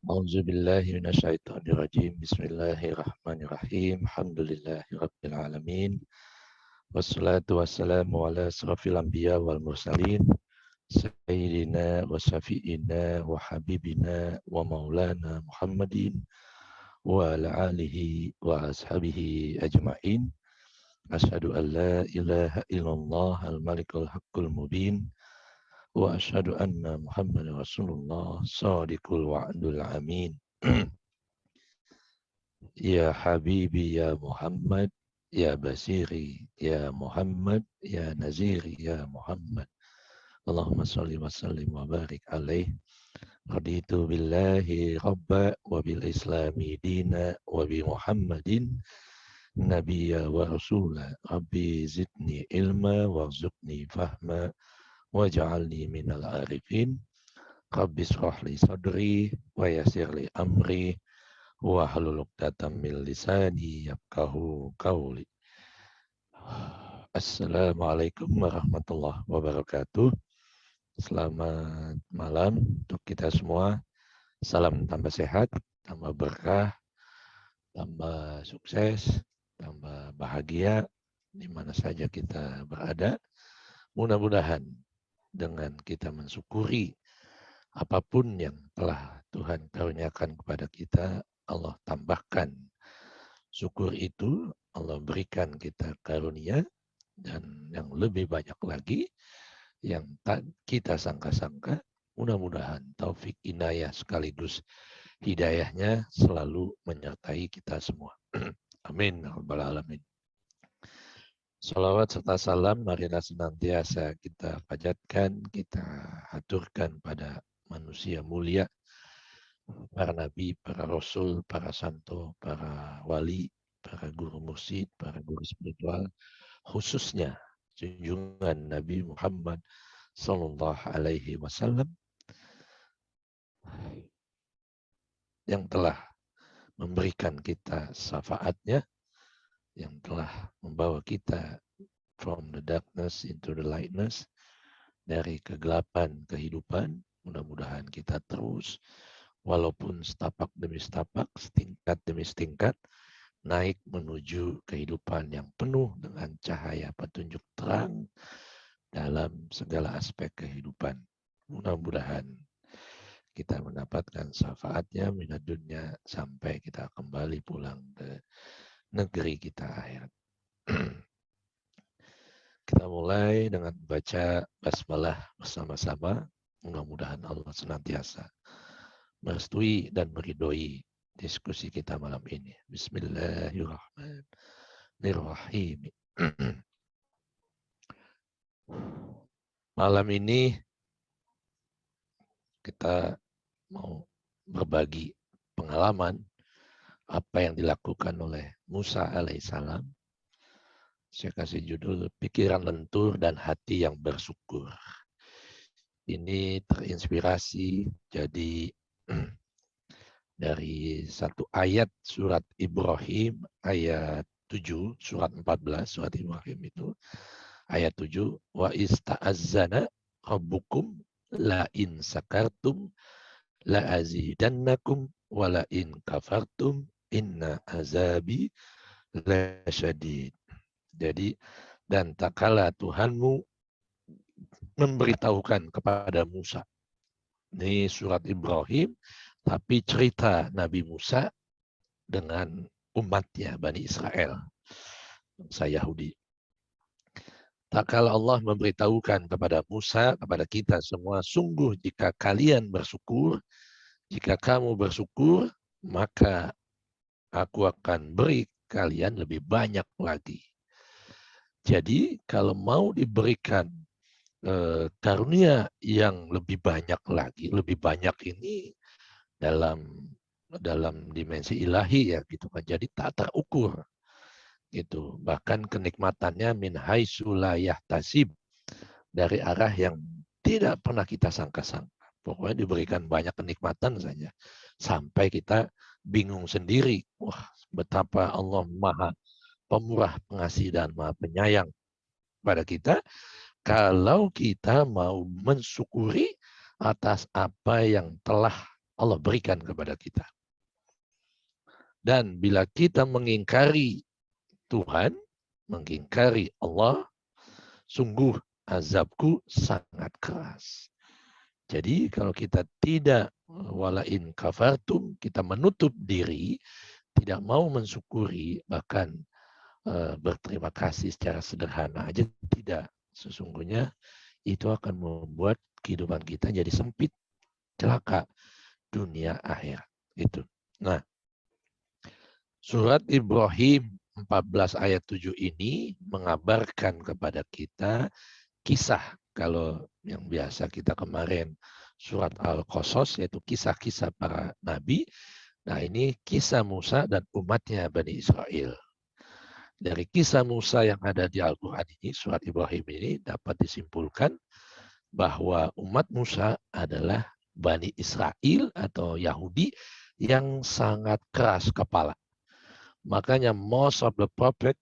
A'udzubillahi minasyaitonirrajim. Bismillahirrahmanirrahim. Alhamdulillahirabbil alamin. Wassalatu wassalamu ala asrofil anbiya wal mursalin. Sayyidina wa syafi'ina wa habibina wa maulana Muhammadin wa ala alihi wa ashabihi ajma'in. Asyhadu an la ilaha illallah al-malikul haqqul mubin. Wa asyhadu anna Muhammadar Rasulullah shadiqul wa'dul amin. Ya Habibi ya Muhammad, ya Basiri ya Muhammad, ya Naziri ya Muhammad. Allahumma salli wa sallim wa barik alaih. Raditu billahi rabba wa bil islami dina wa bi Muhammadin nabiyya wa rasula. Rabbi zidni ilma warzuqni fahma waj'alni minal arifin. Rabbi shrah li sadri wa yassir li amri wahlul 'uqdatam min lisani yafqahu qawli. Assalamualaikum warahmatullahi wabarakatuh. Selamat malam untuk kita semua. Salam tambah sehat, tambah berkah, tambah sukses, tambah bahagia di mana saja kita berada. Mudah-mudahan dengan kita mensyukuri apapun yang telah Tuhan karuniakan kepada kita, Allah tambahkan syukur itu, Allah berikan kita karunia, dan yang lebih banyak lagi, yang tak kita sangka-sangka, mudah-mudahan taufik inayah sekaligus hidayahnya selalu menyertai kita semua. Amin. Rabbal alamin. Salawat serta salam marilah senantiasa kita panjatkan, kita haturkan pada manusia mulia, para nabi, para rasul, para santo, para wali, para guru mursyid, para guru spiritual, khususnya junjungan Nabi Muhammad Sallallahu Alaihi Wasallam yang telah memberikan kita syafaatnya, yang telah membawa kita from the darkness into the lightness, dari kegelapan kehidupan. Mudah-mudahan kita terus, walaupun setapak demi setapak, setingkat demi setingkat, naik menuju kehidupan yang penuh dengan cahaya petunjuk terang dalam segala aspek kehidupan. Mudah-mudahan kita mendapatkan syafaatnya minat dunia sampai kita kembali pulang ke negeri kita akhirat. Kita mulai dengan baca basmalah bersama-sama. Mudah-mudahan Allah senantiasa merestui dan meridhoi diskusi kita malam ini. Bismillahirrahmanirrahim. Malam ini kita mau berbagi pengalaman apa yang dilakukan oleh Musa alaihissalam. Saya kasih judul pikiran lentur dan hati yang bersyukur. Ini terinspirasi jadi dari satu ayat surat Ibrahim ayat 7, surat 14, surat Ibrahim itu ayat 7, wa ista'azzana rabbukum la in sakartum la azidannakum wa la in kafartum inna azabi lasyadid. Jadi, dan tak kala Tuhanmu memberitahukan kepada Musa. Ini surat Ibrahim, tapi cerita Nabi Musa dengan umatnya, Bani Israel, bangsa Yahudi. Tak kala Allah memberitahukan kepada Musa, kepada kita semua, sungguh jika kalian bersyukur, jika kamu bersyukur, maka aku akan beri kalian lebih banyak lagi. Jadi kalau mau diberikan karunia yang lebih banyak lagi, lebih banyak ini dalam dimensi ilahi ya gitu kan. Jadi tak terukur gitu. Bahkan kenikmatannya min haitsu la yahtasib, dari arah yang tidak pernah kita sangka-sangka. Pokoknya diberikan banyak kenikmatan saja sampai kita bingung sendiri. Wah, betapa Allah Maha Pemurah, Pengasih dan Maha Penyayang pada kita. Kalau kita mau mensyukuri atas apa yang telah Allah berikan kepada kita. Dan bila kita mengingkari Tuhan, mengingkari Allah, sungguh azabku sangat keras. Jadi kalau kita tidak walain kafartum, kita menutup diri, tidak mau mensyukuri, bahkan berterima kasih secara sederhana aja tidak. Sesungguhnya itu akan membuat kehidupan kita jadi sempit, celaka dunia akhirat. Itu. Nah, surat Ibrahim 14 ayat 7 ini mengabarkan kepada kita kisah, kalau yang biasa kita kemarin surat Al-Qasas, yaitu kisah-kisah para nabi. Nah, ini kisah Musa dan umatnya Bani Israel. Dari kisah Musa yang ada di Al-Quran ini, surat Ibrahim ini dapat disimpulkan bahwa umat Musa adalah Bani Israel atau Yahudi yang sangat keras kepala. Makanya most of the prophet,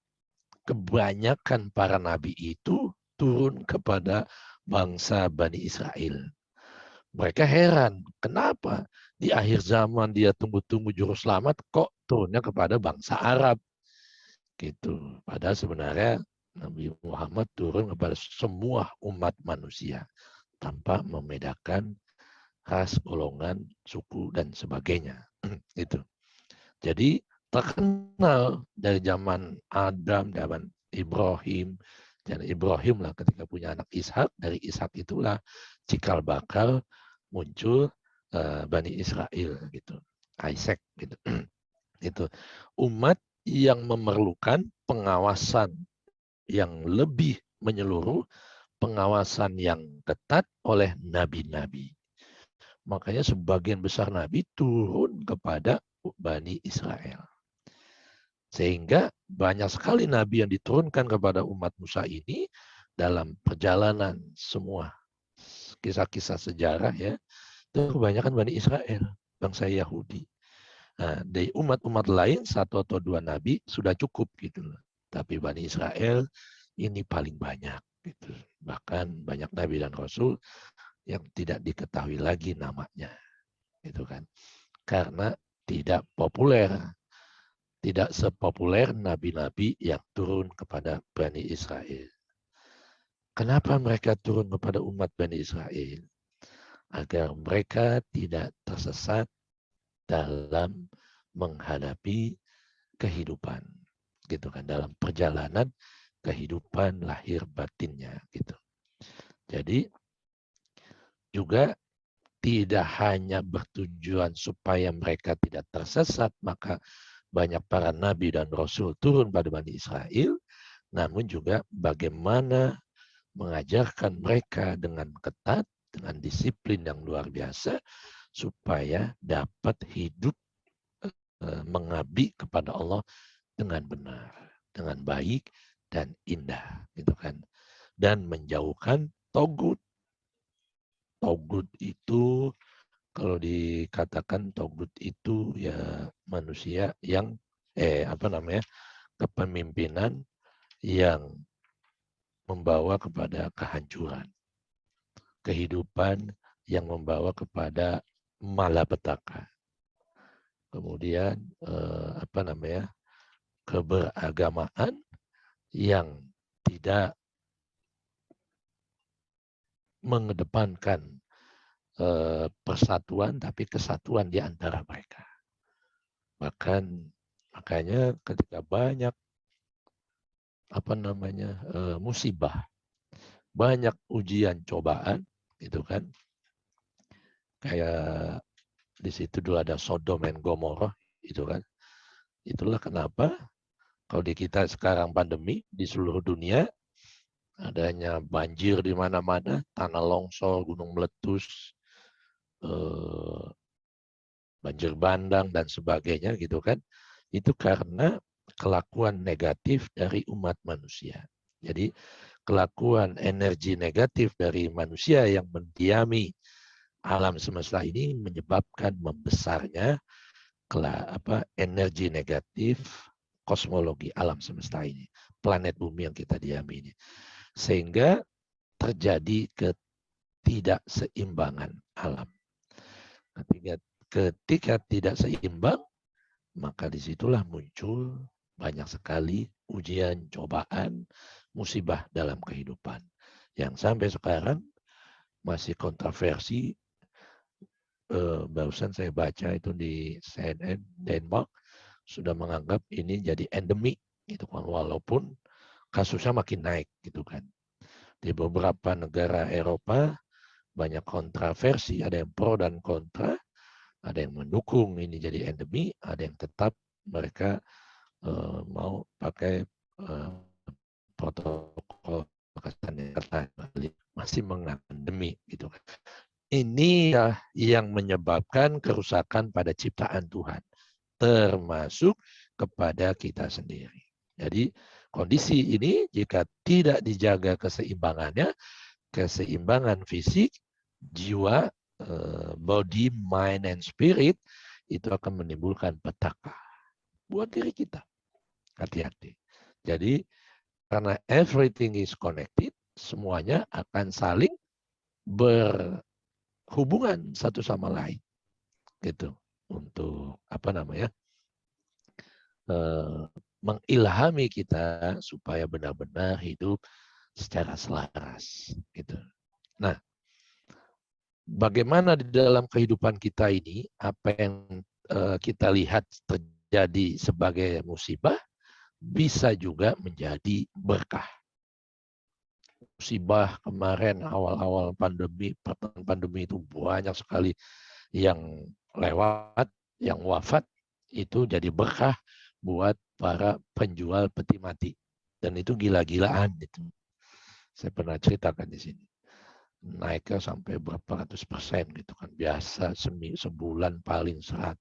kebanyakan para nabi itu turun kepada bangsa Bani Israel. Mereka heran, kenapa di akhir zaman dia tunggu-tunggu juru selamat kok turunnya kepada bangsa Arab. Gitu. Padahal sebenarnya Nabi Muhammad turun kepada semua umat manusia tanpa membedakan ras, golongan, suku, dan sebagainya. Itu. Jadi terkenal dari zaman Adam, zaman Ibrahim, dan Ibrahim lah ketika punya anak Ishak, dari Ishak itulah cikal bakal muncul Bani Israel gitu, Isaac gitu. Itu umat yang memerlukan pengawasan yang lebih menyeluruh, pengawasan yang ketat oleh nabi-nabi. Makanya sebagian besar nabi turun kepada Bani Israel. Sehingga banyak sekali nabi yang diturunkan kepada umat Musa ini dalam perjalanan semua kisah-kisah sejarah ya, itu kebanyakan Bani Israel, bangsa Yahudi. Nah, dari umat-umat lain satu atau dua nabi sudah cukup gitu loh. Tapi Bani Israel ini paling banyak gitu. Bahkan banyak nabi dan rasul yang tidak diketahui lagi namanya. Gitu kan. Karena tidak populer. Tidak sepopuler nabi-nabi yang turun kepada Bani Israel. Kenapa mereka turun kepada umat Bani Israel? Agar mereka tidak tersesat dalam menghadapi kehidupan, gitu kan, dalam perjalanan kehidupan lahir batinnya, gitu. Jadi juga tidak hanya bertujuan supaya mereka tidak tersesat, maka banyak para nabi dan rasul turun pada Bani Israel, namun juga bagaimana mengajarkan mereka dengan ketat, dengan disiplin yang luar biasa, supaya dapat hidup mengabdi kepada Allah dengan benar, dengan baik dan indah, gitu kan. Dan menjauhkan togut. Togut itu kalau dikatakan togut itu ya manusia yang kepemimpinan yang membawa kepada kehancuran, kehidupan yang membawa kepada malapetaka. Kemudian keberagamaan yang tidak mengedepankan persatuan tapi kesatuan di antara mereka. Bahkan makanya ketika banyak musibah, banyak ujian cobaan, itu kan, kayak di situ dulu ada Sodom dan Gomorrah, itu kan. Itulah kenapa kalau di kita sekarang pandemi di seluruh dunia, adanya banjir di mana-mana, tanah longsor, gunung meletus, banjir bandang dan sebagainya, gitu kan. Itu karena kelakuan negatif dari umat manusia. Jadi kelakuan energi negatif dari manusia yang mendiami alam semesta ini menyebabkan membesarnya energi negatif kosmologi alam semesta ini, planet bumi yang kita diami ini, sehingga terjadi ketidakseimbangan alam. ketika tidak seimbang, maka disitulah muncul banyak sekali ujian, cobaan, musibah dalam kehidupan. Yang sampai sekarang masih kontroversi. Barusan saya baca itu di CNN Denmark sudah menganggap ini jadi endemik gitu kan, walaupun kasusnya makin naik gitu kan. Di beberapa negara Eropa banyak kontroversi, ada yang pro dan kontra, ada yang mendukung ini jadi endemi, ada yang tetap mereka mau pakai protokol kesehatan masih menganggap endemi gitu kan. Ini yang menyebabkan kerusakan pada ciptaan Tuhan, termasuk kepada kita sendiri. Jadi kondisi ini jika tidak dijaga keseimbangannya, keseimbangan fisik, jiwa, body, mind, and spirit, itu akan menimbulkan petaka buat diri kita. Hati-hati. Jadi karena everything is connected, semuanya akan saling berhubungan satu sama lain. Gitu. Untuk mengilhami kita supaya benar-benar hidup secara selaras. Gitu. Nah, bagaimana di dalam kehidupan kita ini, apa yang kita lihat terjadi sebagai musibah, bisa juga menjadi berkah. Musibah kemarin awal-awal pandemi itu banyak sekali yang lewat, yang wafat, itu jadi berkah buat para penjual peti mati. Dan itu gila-gilaan itu. Saya pernah ceritakan di sini. Naiknya sampai berapa ratus% gitu kan. Biasa sebulan paling 100,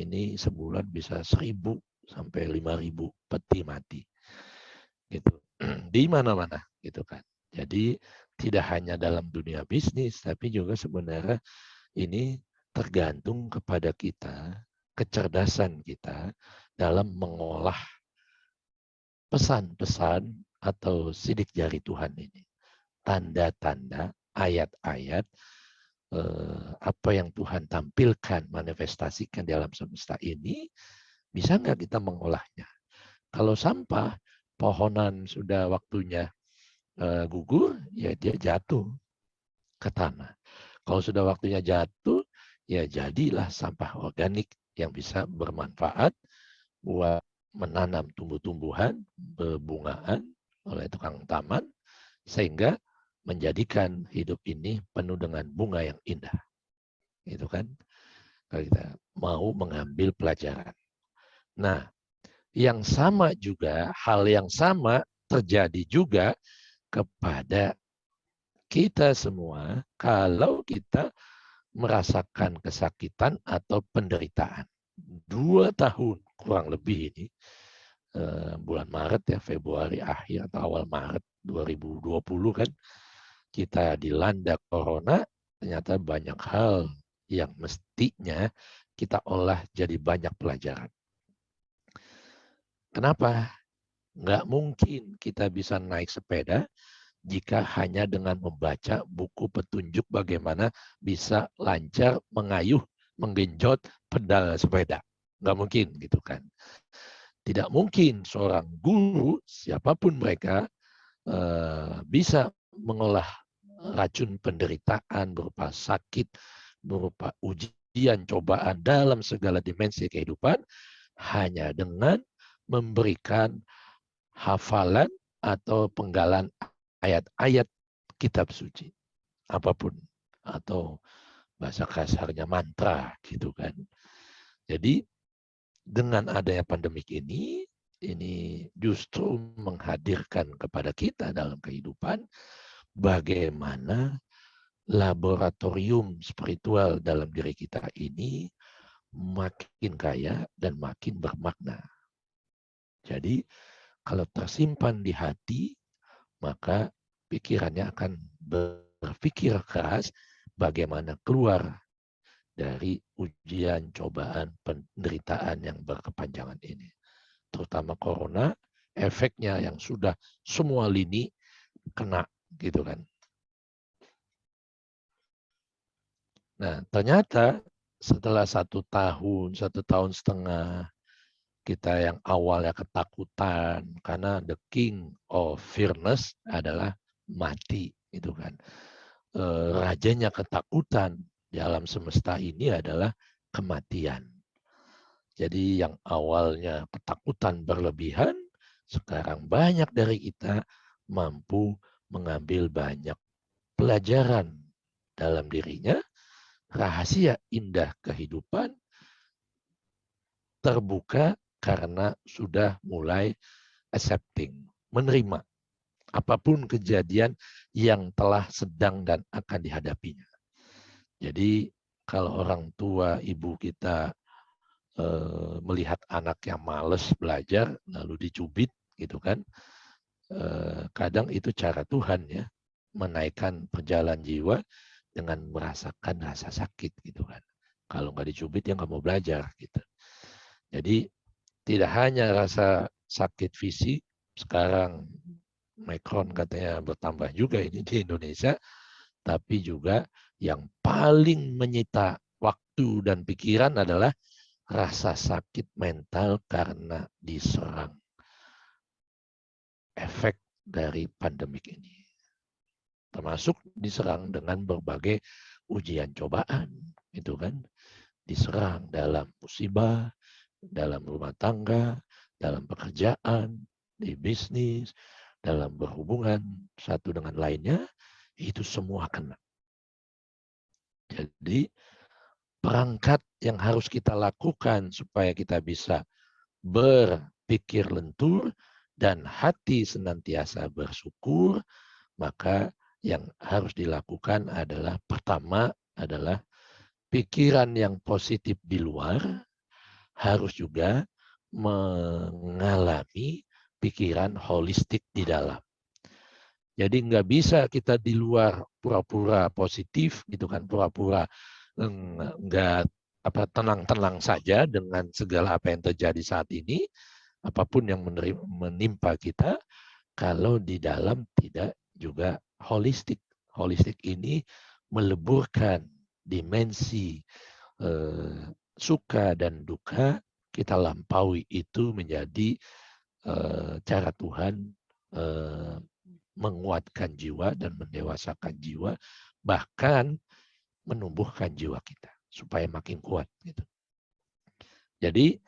ini sebulan bisa 1.000 sampai 5.000 peti mati. Gitu. Di mana-mana gitu kan. Jadi tidak hanya dalam dunia bisnis, tapi juga sebenarnya ini tergantung kepada kita, kecerdasan kita dalam mengolah pesan-pesan atau sidik jari Tuhan ini. Tanda-tanda, ayat-ayat, apa yang Tuhan tampilkan, manifestasikan dalam semesta ini, bisa nggak kita mengolahnya? Kalau sampah, pohonan sudah waktunya gugur, ya dia jatuh ke tanah. Kalau sudah waktunya jatuh, ya jadilah sampah organik yang bisa bermanfaat buat menanam tumbuh-tumbuhan, bebungaan oleh tukang taman, sehingga menjadikan hidup ini penuh dengan bunga yang indah. Itu kan, kalau kita mau mengambil pelajaran. Nah, yang sama juga, hal yang sama terjadi juga kepada kita semua kalau kita merasakan kesakitan atau penderitaan. 2 tahun kurang lebih ini, bulan Maret ya, Februari akhir atau awal Maret 2020 kan, kita dilanda corona, ternyata banyak hal yang mestinya kita olah jadi banyak pelajaran. Kenapa? Nggak mungkin kita bisa naik sepeda jika hanya dengan membaca buku petunjuk bagaimana bisa lancar mengayuh, menggenjot pedal sepeda. Nggak mungkin gitu kan. Tidak mungkin seorang guru, siapapun mereka, bisa mengolah racun penderitaan berupa sakit, berupa ujian, cobaan dalam segala dimensi kehidupan hanya dengan memberikan hafalan atau penggalan ayat-ayat kitab suci. Apapun. Atau bahasa kasarnya mantra gitu kan. Jadi dengan adanya pandemik ini justru menghadirkan kepada kita dalam kehidupan bagaimana laboratorium spiritual dalam diri kita ini makin kaya dan makin bermakna. Jadi kalau tersimpan di hati, maka pikirannya akan berpikir keras bagaimana keluar dari ujian, cobaan, penderitaan yang berkepanjangan ini. Terutama corona, efeknya yang sudah semua lini kena gitu kan. Nah, ternyata setelah 1 tahun, 1,5 tahun, kita yang awalnya ketakutan karena the king of fearness adalah mati, itu kan. Rajanya ketakutan di alam semesta ini adalah kematian. Jadi yang awalnya ketakutan berlebihan, sekarang banyak dari kita mampu mengambil banyak pelajaran dalam dirinya, rahasia indah kehidupan terbuka karena sudah mulai accepting, menerima apapun kejadian yang telah sedang dan akan dihadapinya. Jadi kalau orang tua ibu kita melihat anak yang males belajar lalu dicubit gitu kan, kadang itu cara Tuhan ya, menaikkan perjalanan jiwa dengan merasakan rasa sakit gitu kan. Kalau nggak dicubit ya nggak mau belajar gitu. Jadi tidak hanya rasa sakit fisik, sekarang Omicron katanya bertambah juga ini di Indonesia, tapi juga yang paling menyita waktu dan pikiran adalah rasa sakit mental karena diserang efek dari pandemik ini. Termasuk diserang dengan berbagai ujian cobaan, itu kan. Diserang dalam musibah, dalam rumah tangga, dalam pekerjaan, di bisnis, dalam berhubungan satu dengan lainnya, itu semua kena. Jadi perangkat yang harus kita lakukan supaya kita bisa berpikir lentur dan hati senantiasa bersyukur, maka yang harus dilakukan adalah pertama adalah pikiran yang positif di luar harus juga mengalami pikiran holistik di dalam. Jadi nggak bisa kita di luar pura-pura positif gitu kan, pura-pura nggak tenang-tenang saja dengan segala apa yang terjadi saat ini, apapun yang menimpa kita, kalau di dalam tidak juga holistik. Holistik ini meleburkan dimensi suka dan duka, kita lampaui itu menjadi cara Tuhan menguatkan jiwa dan mendewasakan jiwa, bahkan menumbuhkan jiwa kita supaya makin kuat gitu. Jadi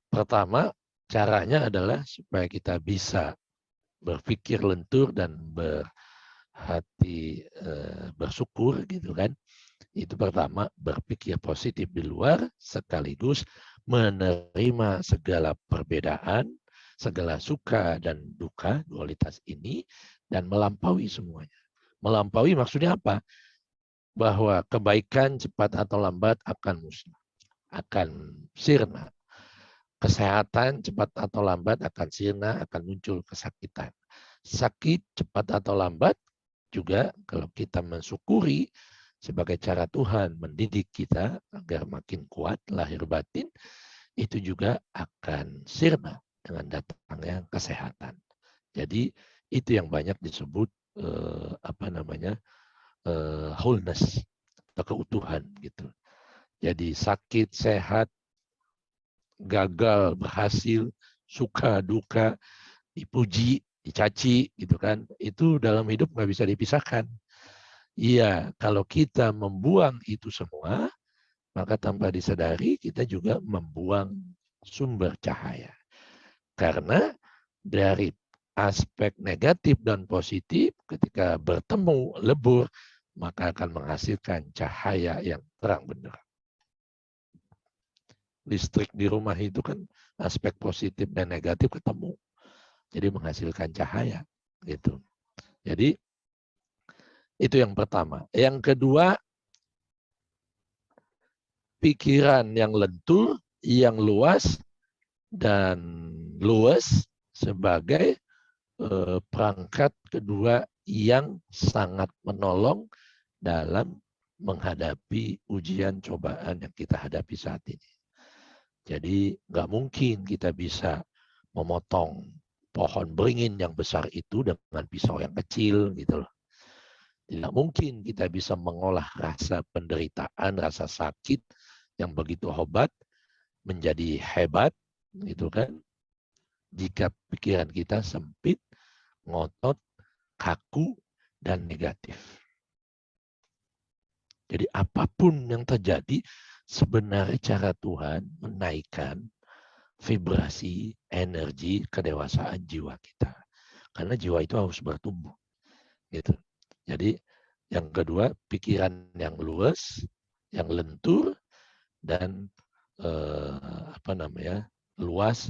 pertama caranya adalah supaya kita bisa berpikir lentur dan berhati bersyukur gitu kan. Itu pertama, berpikir positif di luar sekaligus menerima segala perbedaan, segala suka dan duka dualitas ini dan melampaui semuanya. Melampaui maksudnya apa? Bahwa kebaikan cepat atau lambat akan musnah, akan sirna. Kesehatan cepat atau lambat akan sirna, akan muncul kesakitan. Sakit cepat atau lambat juga kalau kita mensyukuri sebagai cara Tuhan mendidik kita agar makin kuat lahir batin, itu juga akan sirna dengan datangnya kesehatan. Jadi itu yang banyak disebut wholeness atau keutuhan gitu. Jadi sakit, sehat, gagal, berhasil, suka, duka, dipuji, dicaci gitu kan. Itu dalam hidup nggak bisa dipisahkan. Iya, kalau kita membuang itu semua, maka tanpa disadari kita juga membuang sumber cahaya. Karena dari aspek negatif dan positif ketika bertemu lebur, maka akan menghasilkan cahaya yang terang benderang. Listrik di rumah itu kan aspek positif dan negatif ketemu. Jadi menghasilkan cahaya gitu. Jadi itu yang pertama. Yang kedua, pikiran yang lentur, yang luas dan luas sebagai perangkat kedua yang sangat menolong dalam menghadapi ujian cobaan yang kita hadapi saat ini. Jadi nggak mungkin kita bisa memotong pohon beringin yang besar itu dengan pisau yang kecil gitu loh. Tidak mungkin kita bisa mengolah rasa penderitaan, rasa sakit yang begitu hebat menjadi hebat, gitu kan? Jika pikiran kita sempit, ngotot, kaku, dan negatif. Jadi apapun yang terjadi, sebenarnya cara Tuhan menaikkan vibrasi, energi, kedewasaan jiwa kita. Karena jiwa itu harus bertumbuh. Gitu. Jadi yang kedua, pikiran yang luas, yang lentur, dan luas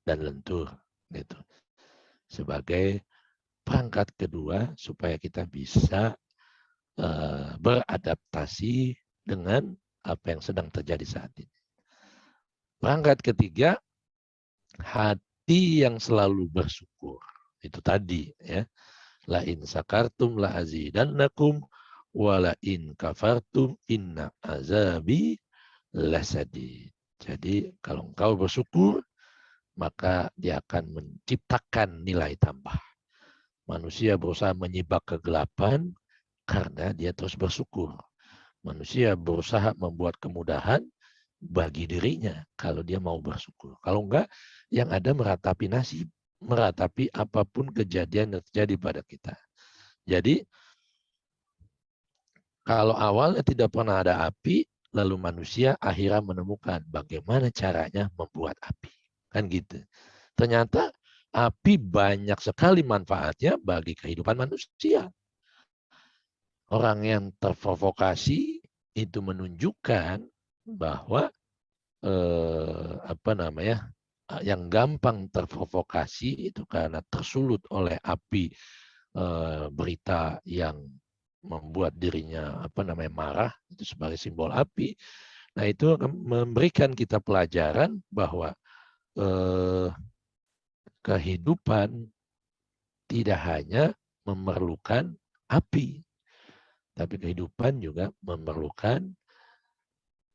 dan lentur. Gitu. Sebagai perangkat kedua supaya kita bisa beradaptasi dengan apa yang sedang terjadi saat ini. Perangkat ketiga, hati yang selalu bersyukur. Itu tadi ya. La in sakartum la azidannakum wa la in kafartum inna azabi lasadid. Jadi kalau engkau bersyukur, maka dia akan menciptakan nilai tambah. Manusia berusaha menyibak kegelapan karena dia terus bersyukur. Manusia berusaha membuat kemudahan bagi dirinya kalau dia mau bersyukur. Kalau enggak, yang ada meratapi nasib, meratapi apapun kejadian yang terjadi pada kita. Jadi, kalau awalnya tidak pernah ada api, lalu manusia akhirnya menemukan bagaimana caranya membuat api. Kan gitu. Ternyata api banyak sekali manfaatnya bagi kehidupan manusia. Orang yang terprovokasi itu menunjukkan bahwa yang gampang terprovokasi itu karena tersulut oleh api berita yang membuat dirinya marah, itu sebagai simbol api. Nah, itu memberikan kita pelajaran bahwa kehidupan tidak hanya memerlukan api, tapi kehidupan juga memerlukan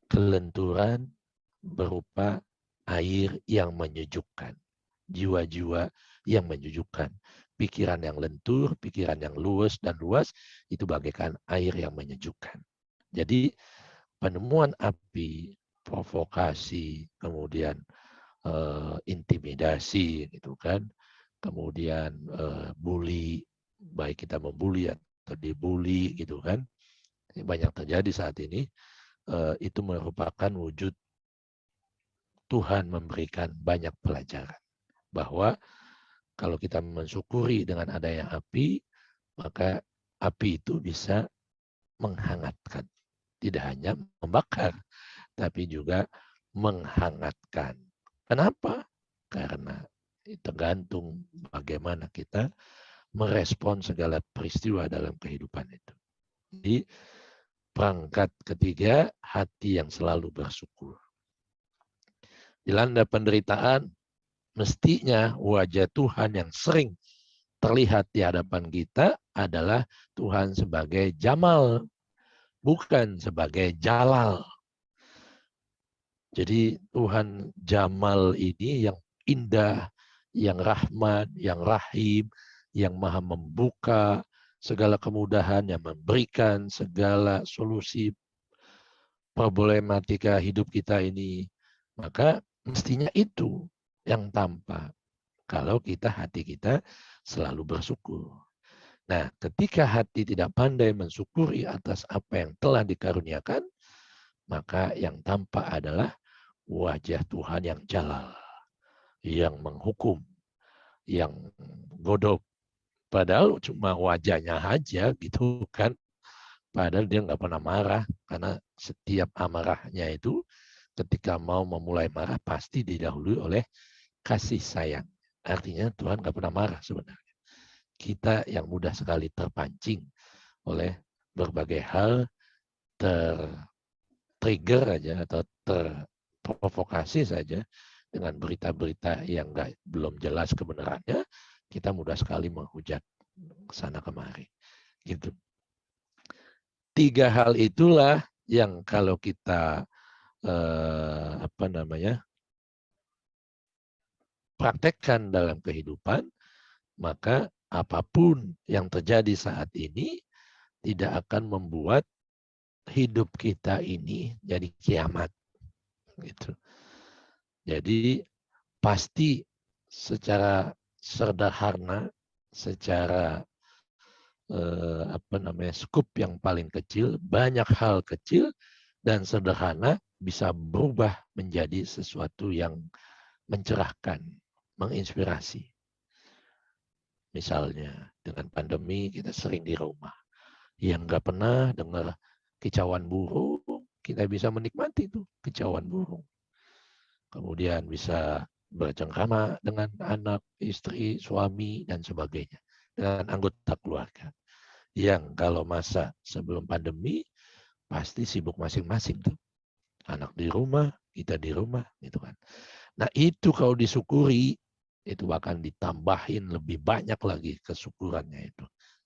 kelenturan berupa air yang menyejukkan, jiwa-jiwa yang menyejukkan, pikiran yang lentur, pikiran yang luas dan luas, itu bagaikan air yang menyejukkan. Jadi penemuan api, provokasi, kemudian intimidasi, gitu kan, kemudian bully, baik kita membuli atau dibully, gitu kan, banyak terjadi saat ini. Itu merupakan wujud Tuhan memberikan banyak pelajaran. Bahwa kalau kita mensyukuri dengan adanya api, maka api itu bisa menghangatkan. Tidak hanya membakar, tapi juga menghangatkan. Kenapa? Karena tergantung bagaimana kita merespon segala peristiwa dalam kehidupan itu. Jadi perangkat ketiga, hati yang selalu bersyukur. Dilanda penderitaan, mestinya wajah Tuhan yang sering terlihat di hadapan kita adalah Tuhan sebagai Jamal, bukan sebagai Jalal. Jadi Tuhan Jamal ini yang indah, yang rahmat, yang rahim, yang maha membuka segala kemudahan, yang memberikan segala solusi problematika hidup kita ini. Maka mestinya itu yang tampak kalau hati kita selalu bersyukur. Nah, ketika hati tidak pandai mensyukuri atas apa yang telah dikaruniakan, maka yang tampak adalah wajah Tuhan yang jalal, yang menghukum, yang godok. Padahal cuma wajahnya aja gitu kan. Padahal dia nggak pernah marah, karena setiap amarahnya itu ketika mau memulai marah pasti didahului oleh kasih sayang. Artinya Tuhan nggak pernah marah sebenarnya. Kita yang mudah sekali terpancing oleh berbagai hal, trigger aja atau terprovokasi saja dengan berita-berita yang belum jelas kebenarannya, kita mudah sekali menghujat sana kemari. Gitu. 3 hal itulah yang kalau kita praktekkan dalam kehidupan, maka apapun yang terjadi saat ini tidak akan membuat hidup kita ini jadi kiamat. Gitu. Jadi pasti secara sederhana, secara skup yang paling kecil, banyak hal kecil dan sederhana bisa berubah menjadi sesuatu yang mencerahkan, menginspirasi. Misalnya dengan pandemi kita sering di rumah. Yang nggak pernah dengar kicauan burung, kita bisa menikmati tuh kicauan burung. Kemudian bisa bercengkrama dengan anak, istri, suami, dan sebagainya. Dengan anggota keluarga. Yang kalau masa sebelum pandemi, pasti sibuk masing-masing tuh. Anak di rumah, kita di rumah, gitu kan. Nah itu kalau disyukuri, itu akan ditambahin lebih banyak lagi kesyukurannya itu.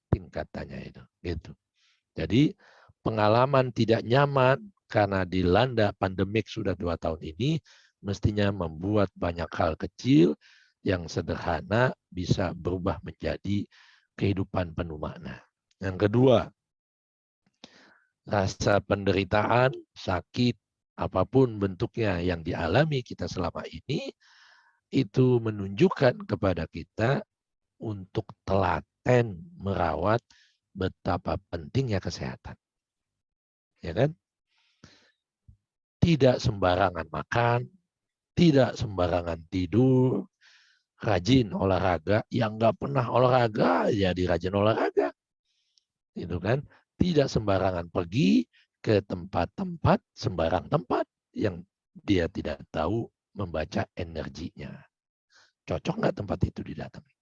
Tingkatannya itu. Gitu. Jadi pengalaman tidak nyaman karena dilanda pandemik sudah 2 tahun ini, mestinya membuat banyak hal kecil yang sederhana bisa berubah menjadi kehidupan penuh makna. Yang kedua, rasa penderitaan, sakit, apapun bentuknya yang dialami kita selama ini, itu menunjukkan kepada kita untuk telaten merawat betapa pentingnya kesehatan. Ya kan? Tidak sembarangan makan, tidak sembarangan tidur, rajin olahraga, yang nggak pernah olahraga, jadi rajin olahraga. Itu kan? Tidak sembarangan pergi ke tempat-tempat, sembarang tempat yang dia tidak tahu membaca energinya. Cocok nggak tempat itu didatangi?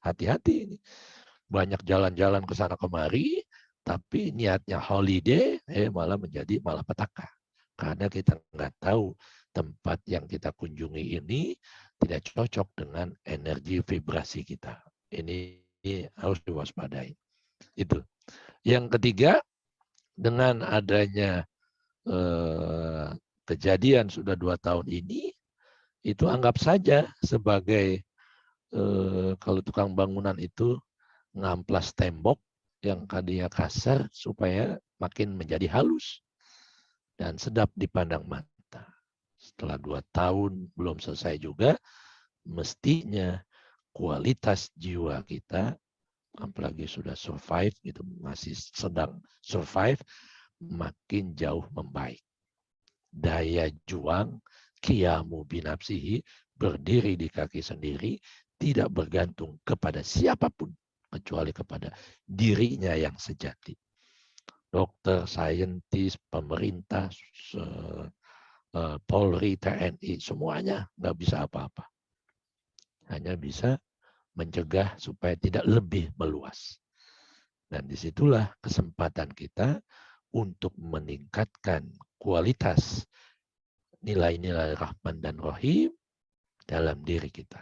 Hati-hati ini. Banyak jalan-jalan ke sana kemari, tapi niatnya holiday, malah menjadi malapetaka. Karena kita nggak tahu tempat yang kita kunjungi ini tidak cocok dengan energi vibrasi kita. Ini harus diwaspadai. Itu. Yang ketiga, dengan adanya kejadian sudah 2 tahun ini, itu anggap saja sebagai kalau tukang bangunan itu ngamplas tembok yang tadinya kasar supaya makin menjadi halus dan sedap dipandang mata. Setelah 2 tahun belum selesai juga, mestinya kualitas jiwa kita, apalagi sudah survive, gitu, masih sedang survive, makin jauh membaik. Daya juang, qiyamu binafsihi, berdiri di kaki sendiri, tidak bergantung kepada siapapun, kecuali kepada dirinya yang sejati. Dokter, saintis, pemerintah, Polri, TNI, semuanya nggak bisa apa-apa. Hanya bisa mencegah supaya tidak lebih meluas. Dan disitulah kesempatan kita untuk meningkatkan kualitas nilai-nilai Rahman dan Rahim dalam diri kita.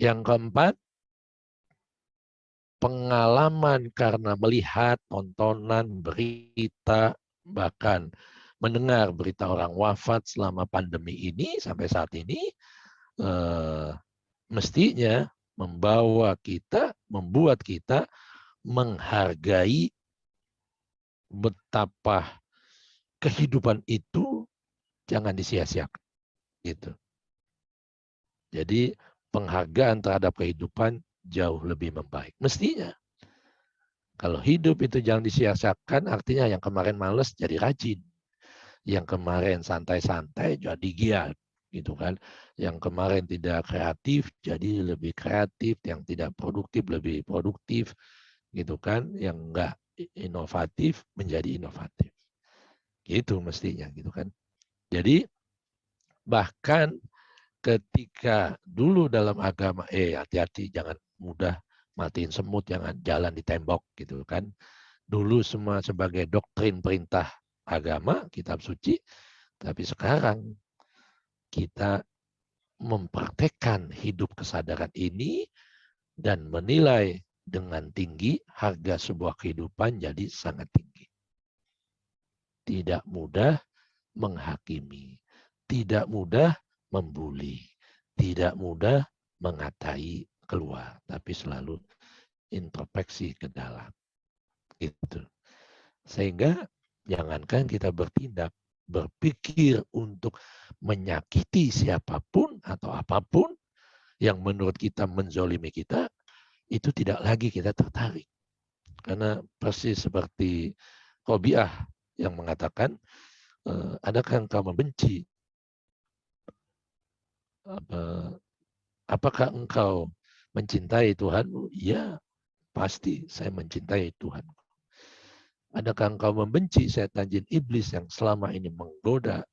Yang keempat, pengalaman karena melihat tontonan, berita, bahkan mendengar berita orang wafat selama pandemi ini sampai saat ini, mestinya membuat kita menghargai betapa kehidupan itu jangan disia-siakan. Gitu. Jadi penghargaan terhadap kehidupan jauh lebih membaik. Mestinya. Kalau hidup itu jangan disia-siakan, artinya yang kemarin males jadi rajin. Yang kemarin santai-santai jadi giat. Gitu kan. Yang kemarin tidak kreatif jadi lebih kreatif. Yang tidak produktif lebih produktif. Gitu kan. Yang enggak inovatif menjadi inovatif. Gitu mestinya. Gitu kan. Jadi bahkan ketika dulu dalam agama, hati-hati jangan mudah matiin semut, jangan jalan di tembok gitu kan. Dulu semua sebagai doktrin perintah agama, kitab suci, tapi sekarang kita mempraktekkan hidup kesadaran ini dan menilai dengan tinggi harga sebuah kehidupan jadi sangat tinggi. Tidak mudah menghakimi, tidak mudah membuli, tidak mudah mengatai keluar, tapi selalu introspeksi ke dalam. Gitu. Sehingga Jangankan kita bertindak, berpikir untuk menyakiti siapapun atau apapun yang menurut kita menzolimi kita, itu tidak lagi kita tertarik. Karena persis seperti Qobiah yang mengatakan, adakah engkau membenci? Apakah engkau mencintai Tuhanmu? Ya, pasti saya mencintai Tuhan. Adakah engkau membenci setan jin iblis yang selama ini menggoda,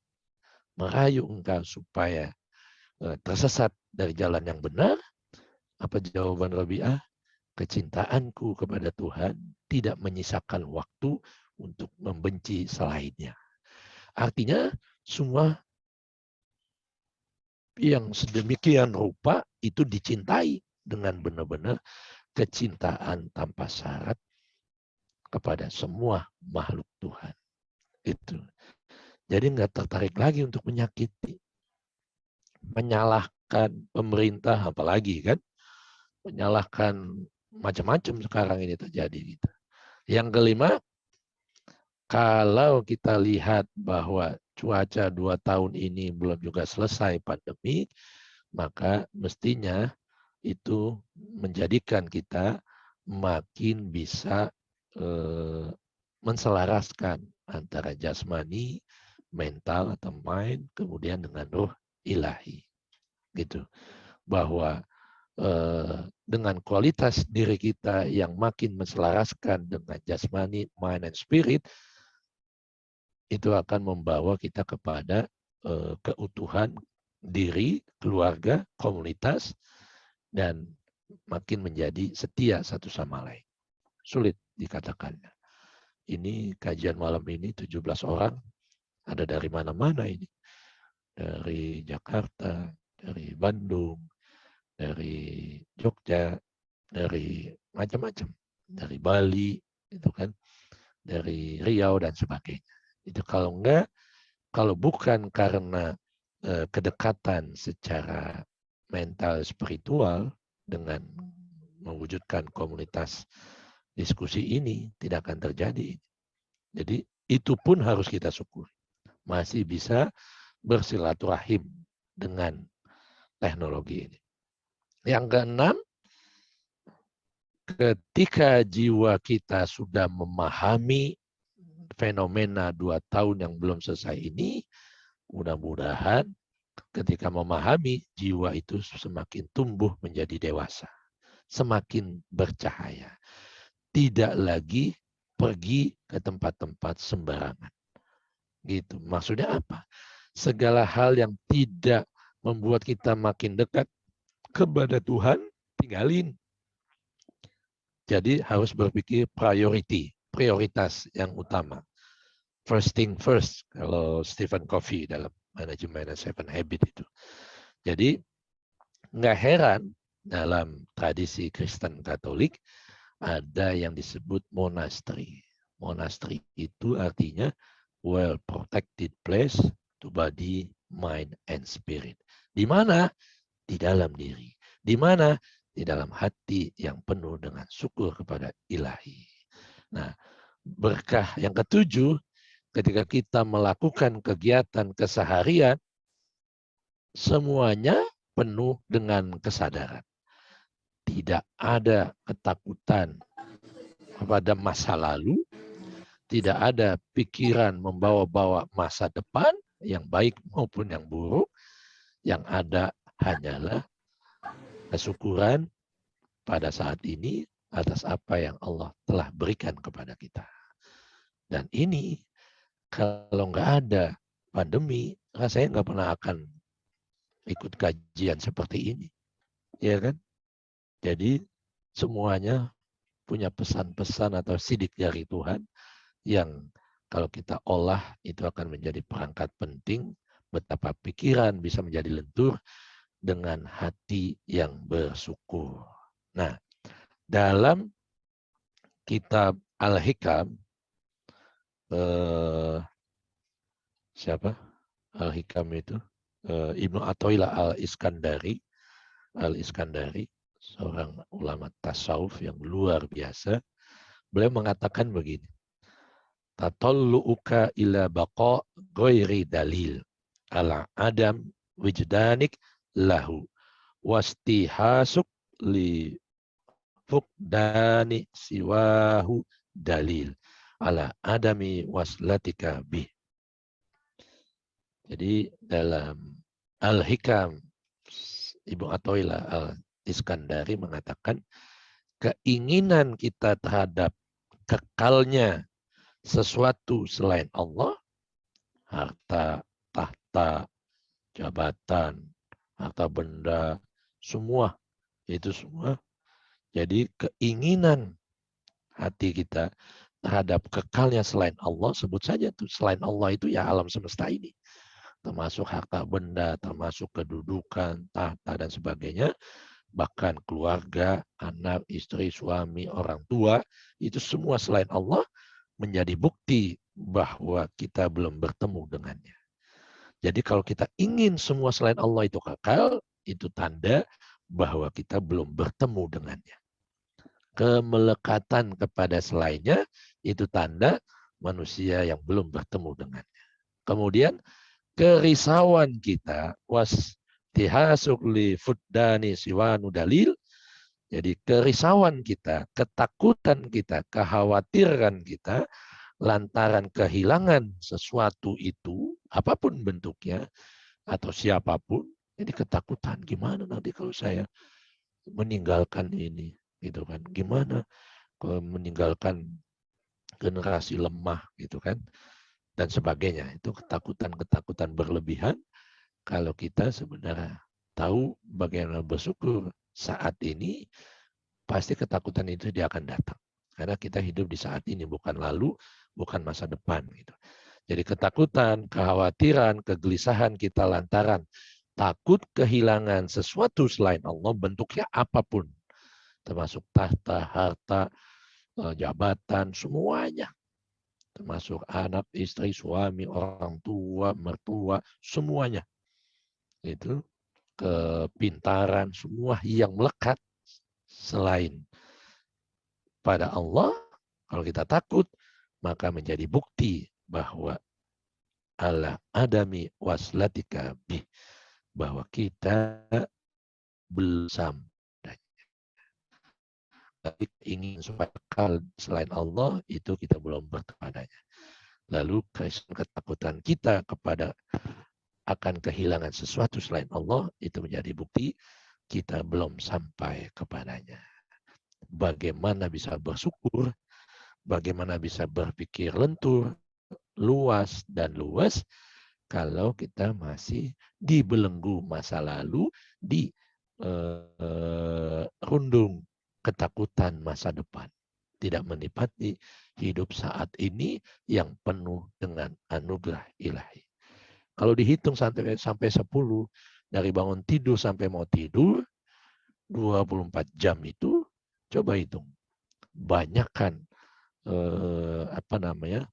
merayu engkau supaya tersesat dari jalan yang benar? Apa jawaban Rabi'ah? Kecintaanku kepada Tuhan tidak menyisakan waktu untuk membenci selainnya. Artinya semua yang sedemikian rupa itu dicintai dengan benar-benar kecintaan tanpa syarat kepada semua makhluk Tuhan. Itu. Jadi nggak tertarik lagi untuk menyakiti, menyalahkan pemerintah, apalagi kan, menyalahkan macam-macam sekarang ini terjadi. Gitu. Yang kelima, kalau kita lihat bahwa cuaca 2 tahun ini belum juga selesai pandemi, maka mestinya itu menjadikan kita makin bisa menselaraskan antara jasmani, mental atau mind, kemudian dengan ruh ilahi. Gitu. Bahwa dengan kualitas diri kita yang makin menselaraskan dengan jasmani, mind, and spirit, itu akan membawa kita kepada keutuhan diri, keluarga, komunitas, dan makin menjadi setia satu sama lain. Sulit dikatakannya. Ini kajian malam ini 17 orang, ada dari mana-mana ini. Dari Jakarta, dari Bandung, dari Jogja, dari macam-macam. Dari Bali, itu kan, dari Riau dan sebagainya. Itu kalau enggak, kalau bukan karena kedekatan secara mental spiritual dengan mewujudkan komunitas diskusi ini, tidak akan terjadi. Jadi itu pun harus kita syukuri. Masih bisa bersilaturahim dengan teknologi ini. Yang keenam, ketika jiwa kita sudah memahami fenomena 2 tahun yang belum selesai ini, mudah-mudahan ketika memahami, jiwa itu semakin tumbuh menjadi dewasa. Semakin bercahaya. Tidak lagi pergi ke tempat-tempat sembarangan. Gitu. Maksudnya apa? Segala hal yang tidak membuat kita makin dekat kepada Tuhan, tinggalin. Jadi harus berpikir prioritas yang utama. First thing first, kalau Stephen Covey dalam Manajemen Seven Habits itu. Jadi nggak heran dalam tradisi Kristen Katolik ada yang disebut monastery. Monastery itu artinya well protected place to body, mind, and spirit. Di mana? Di dalam diri. Di mana? Di dalam hati yang penuh dengan syukur kepada ilahi. Nah, berkah yang ketujuh, ketika kita melakukan kegiatan keseharian, semuanya penuh dengan kesadaran. Tidak ada ketakutan kepada masa lalu, tidak ada pikiran membawa-bawa masa depan, yang baik maupun yang buruk. Yang ada hanyalah kesyukuran pada saat ini atas apa yang Allah telah berikan kepada kita. Dan ini kalau nggak ada pandemi, rasanya nggak pernah akan ikut kajian seperti ini. Ya kan? Jadi semuanya punya pesan-pesan atau sidik dari Tuhan yang kalau kita olah itu akan menjadi perangkat penting betapa pikiran bisa menjadi lentur dengan hati yang bersyukur. Nah, dalam kitab Al-Hikam, siapa? Al-Hikam itu Ibnu Athaillah Al-Iskandari, seorang ulama tasawuf yang luar biasa. Beliau mengatakan begini, Tatallu'uka ila baqa ghairi dalil ala adam wijdanik lahu wastihasuk li fuqdani siwahu dalil ala adami waslatika bih. Jadi dalam Al-Hikam, Ibu Athaillah Al-Iskandari mengatakan keinginan kita terhadap kekalnya sesuatu selain Allah, harta, tahta, jabatan, harta benda, semua, itu semua. Jadi keinginan hati kita terhadap kekalnya selain Allah, sebut saja tuh selain Allah itu ya alam semesta ini. Termasuk harta benda, termasuk kedudukan, tahta dan sebagainya. Bahkan keluarga, anak, istri, suami, orang tua, itu semua selain Allah menjadi bukti bahwa kita belum bertemu dengannya. Jadi kalau kita ingin semua selain Allah itu kekal, itu tanda bahwa kita belum bertemu dengannya. Kemelekatan kepada selainnya, itu tanda manusia yang belum bertemu dengannya. Kemudian kerisauan kita, wastihasuk li fuddani siwanu dalil, jadi kerisauan kita, ketakutan kita, kekhawatiran kita, lantaran kehilangan sesuatu itu, apapun bentuknya, atau siapapun, jadi ketakutan, gimana nanti kalau saya meninggalkan ini, gitu kan? Gimana kalau meninggalkan generasi lemah, gitu kan? Dan sebagainya. Itu ketakutan-ketakutan berlebihan kalau kita sebenarnya tahu bagaimana bersyukur saat ini, pasti ketakutan itu dia akan datang. Karena kita hidup di saat ini, bukan lalu, bukan masa depan. Gitu. Jadi ketakutan, kekhawatiran, kegelisahan kita lantaran takut kehilangan sesuatu selain Allah, bentuknya apapun. Termasuk tahta, harta, jabatan, semuanya. Termasuk anak, istri, suami, orang tua, mertua, semuanya. Itu kepintaran, semua yang melekat selain pada Allah, kalau kita takut, maka menjadi bukti bahwa ala adami waslatika bih, bahwa kita belum sampai. Tapi ingin supaya kekal selain Allah, itu kita belum berkepadanya. Lalu ketakutan kita kepada akan kehilangan sesuatu selain Allah, itu menjadi bukti kita belum sampai kepadanya. Bagaimana bisa bersyukur, bagaimana bisa berpikir lentur, luas dan luas, kalau kita masih dibelenggu masa lalu, di rundung ketakutan masa depan. Tidak menikmati hidup saat ini yang penuh dengan anugerah ilahi. Kalau dihitung sampai 10, dari bangun tidur sampai mau tidur, 24 jam itu, coba hitung. Banyakkan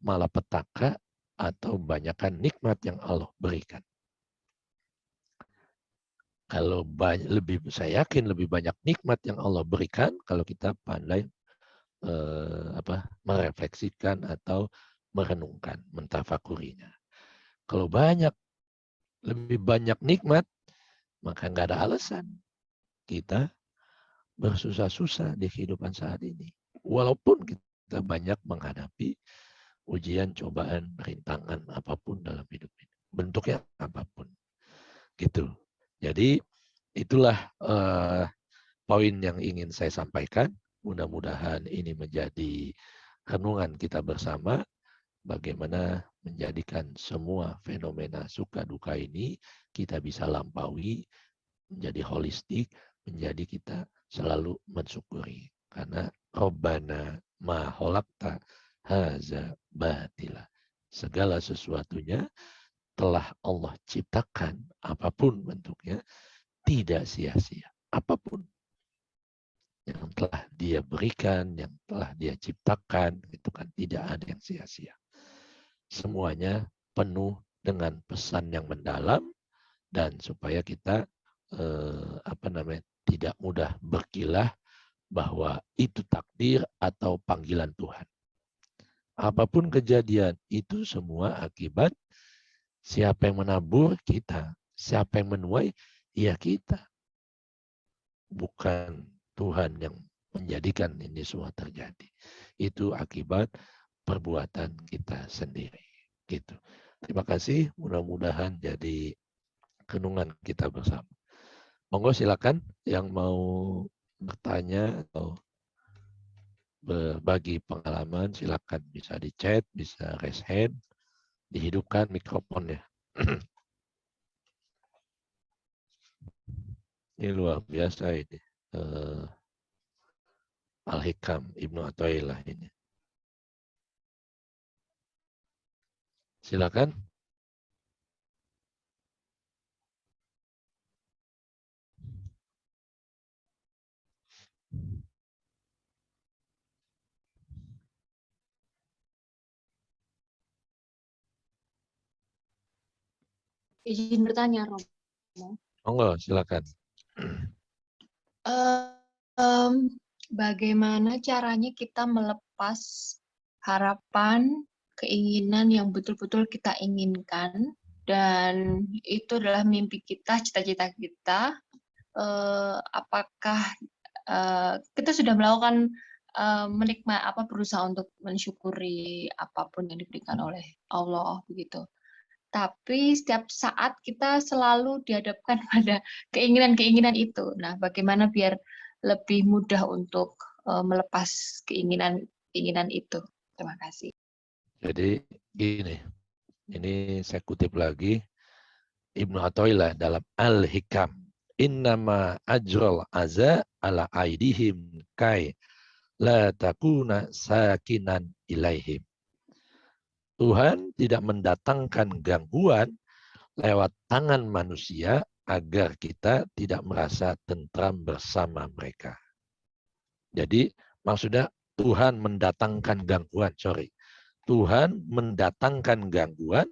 malapetaka atau banyakkan nikmat yang Allah berikan. Kalau saya yakin lebih banyak nikmat yang Allah berikan kalau kita pandai merefleksikan atau merenungkan, mentafakurinya. Kalau lebih banyak nikmat, maka nggak ada alasan kita bersusah-susah di kehidupan saat ini. Walaupun kita banyak menghadapi ujian, cobaan, rintangan apapun dalam hidup ini. Bentuknya apapun. Gitu. Jadi itulah poin yang ingin saya sampaikan. Mudah-mudahan ini menjadi renungan kita bersama. Bagaimana menjadikan semua fenomena suka duka ini kita bisa lampaui, menjadi holistik, menjadi kita selalu mensyukuri. Karena Rabbana ma khalaqta haza batila. Segala sesuatunya telah Allah ciptakan, apapun bentuknya, tidak sia-sia. Apapun yang telah dia berikan, yang telah dia ciptakan, itu kan tidak ada yang sia-sia. Semuanya penuh dengan pesan yang mendalam, dan supaya kita tidak mudah berkilah bahwa itu takdir atau panggilan Tuhan. Apapun kejadian, itu semua akibat siapa yang menabur kita. Siapa yang menuai, ya kita. Bukan Tuhan yang menjadikan ini semua terjadi. Itu akibat perbuatan kita sendiri. Gitu. Terima kasih, mudah-mudahan jadi renungan kita bersama. Monggo silakan yang mau bertanya atau berbagi pengalaman, silakan bisa di chat, bisa raise hand, dihidupkan mikrofonnya. Ini luar biasa ini. Al-Hikam Ibnu Athaillah ini. Silakan. Izin bertanya, Romo. Monggo, silakan. Bagaimana caranya kita melepas harapan, keinginan yang betul-betul kita inginkan, dan itu adalah mimpi kita, cita-cita kita. Apakah kita sudah melakukan berusaha untuk mensyukuri apapun yang diberikan oleh Allah begitu. Tapi setiap saat kita selalu dihadapkan pada keinginan-keinginan itu. Nah, bagaimana biar lebih mudah untuk melepas keinginan itu? Terima kasih. Jadi gini, ini saya kutip lagi Ibnu Athaillah dalam Al-Hikam. Innama ajral aza ala aidihim kai la takuna sakinan ilaihim. Tuhan tidak mendatangkan gangguan lewat tangan manusia agar kita tidak merasa tentram bersama mereka. Jadi maksudnya Tuhan mendatangkan gangguan, Tuhan mendatangkan gangguan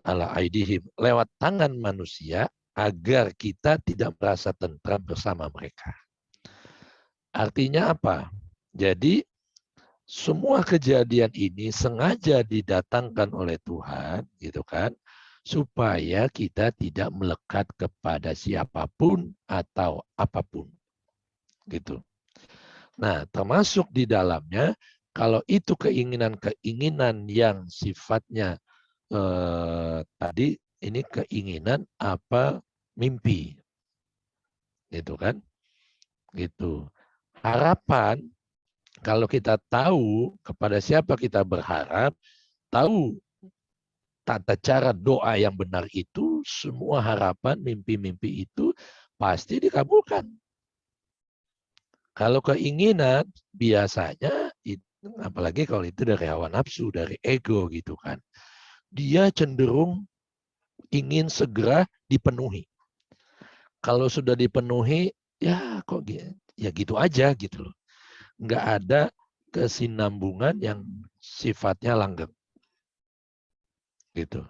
ala aidihim lewat tangan manusia agar kita tidak merasa tentram bersama mereka. Artinya apa? Jadi semua kejadian ini sengaja didatangkan oleh Tuhan, gitu kan, supaya kita tidak melekat kepada siapapun atau apapun, gitu. Nah, termasuk di dalamnya, kalau itu keinginan-keinginan yang sifatnya tadi ini keinginan apa mimpi, gitu kan, gitu. Harapan. Kalau kita tahu kepada siapa kita berharap, tahu tata cara doa yang benar itu, semua harapan, mimpi-mimpi itu pasti dikabulkan. Kalau keinginan, biasanya, apalagi kalau itu dari hawa nafsu, dari ego gitu kan, dia cenderung ingin segera dipenuhi. Kalau sudah dipenuhi, ya kok ya gitu aja gitu loh. Nggak ada kesinambungan yang sifatnya langgeng. Gitu.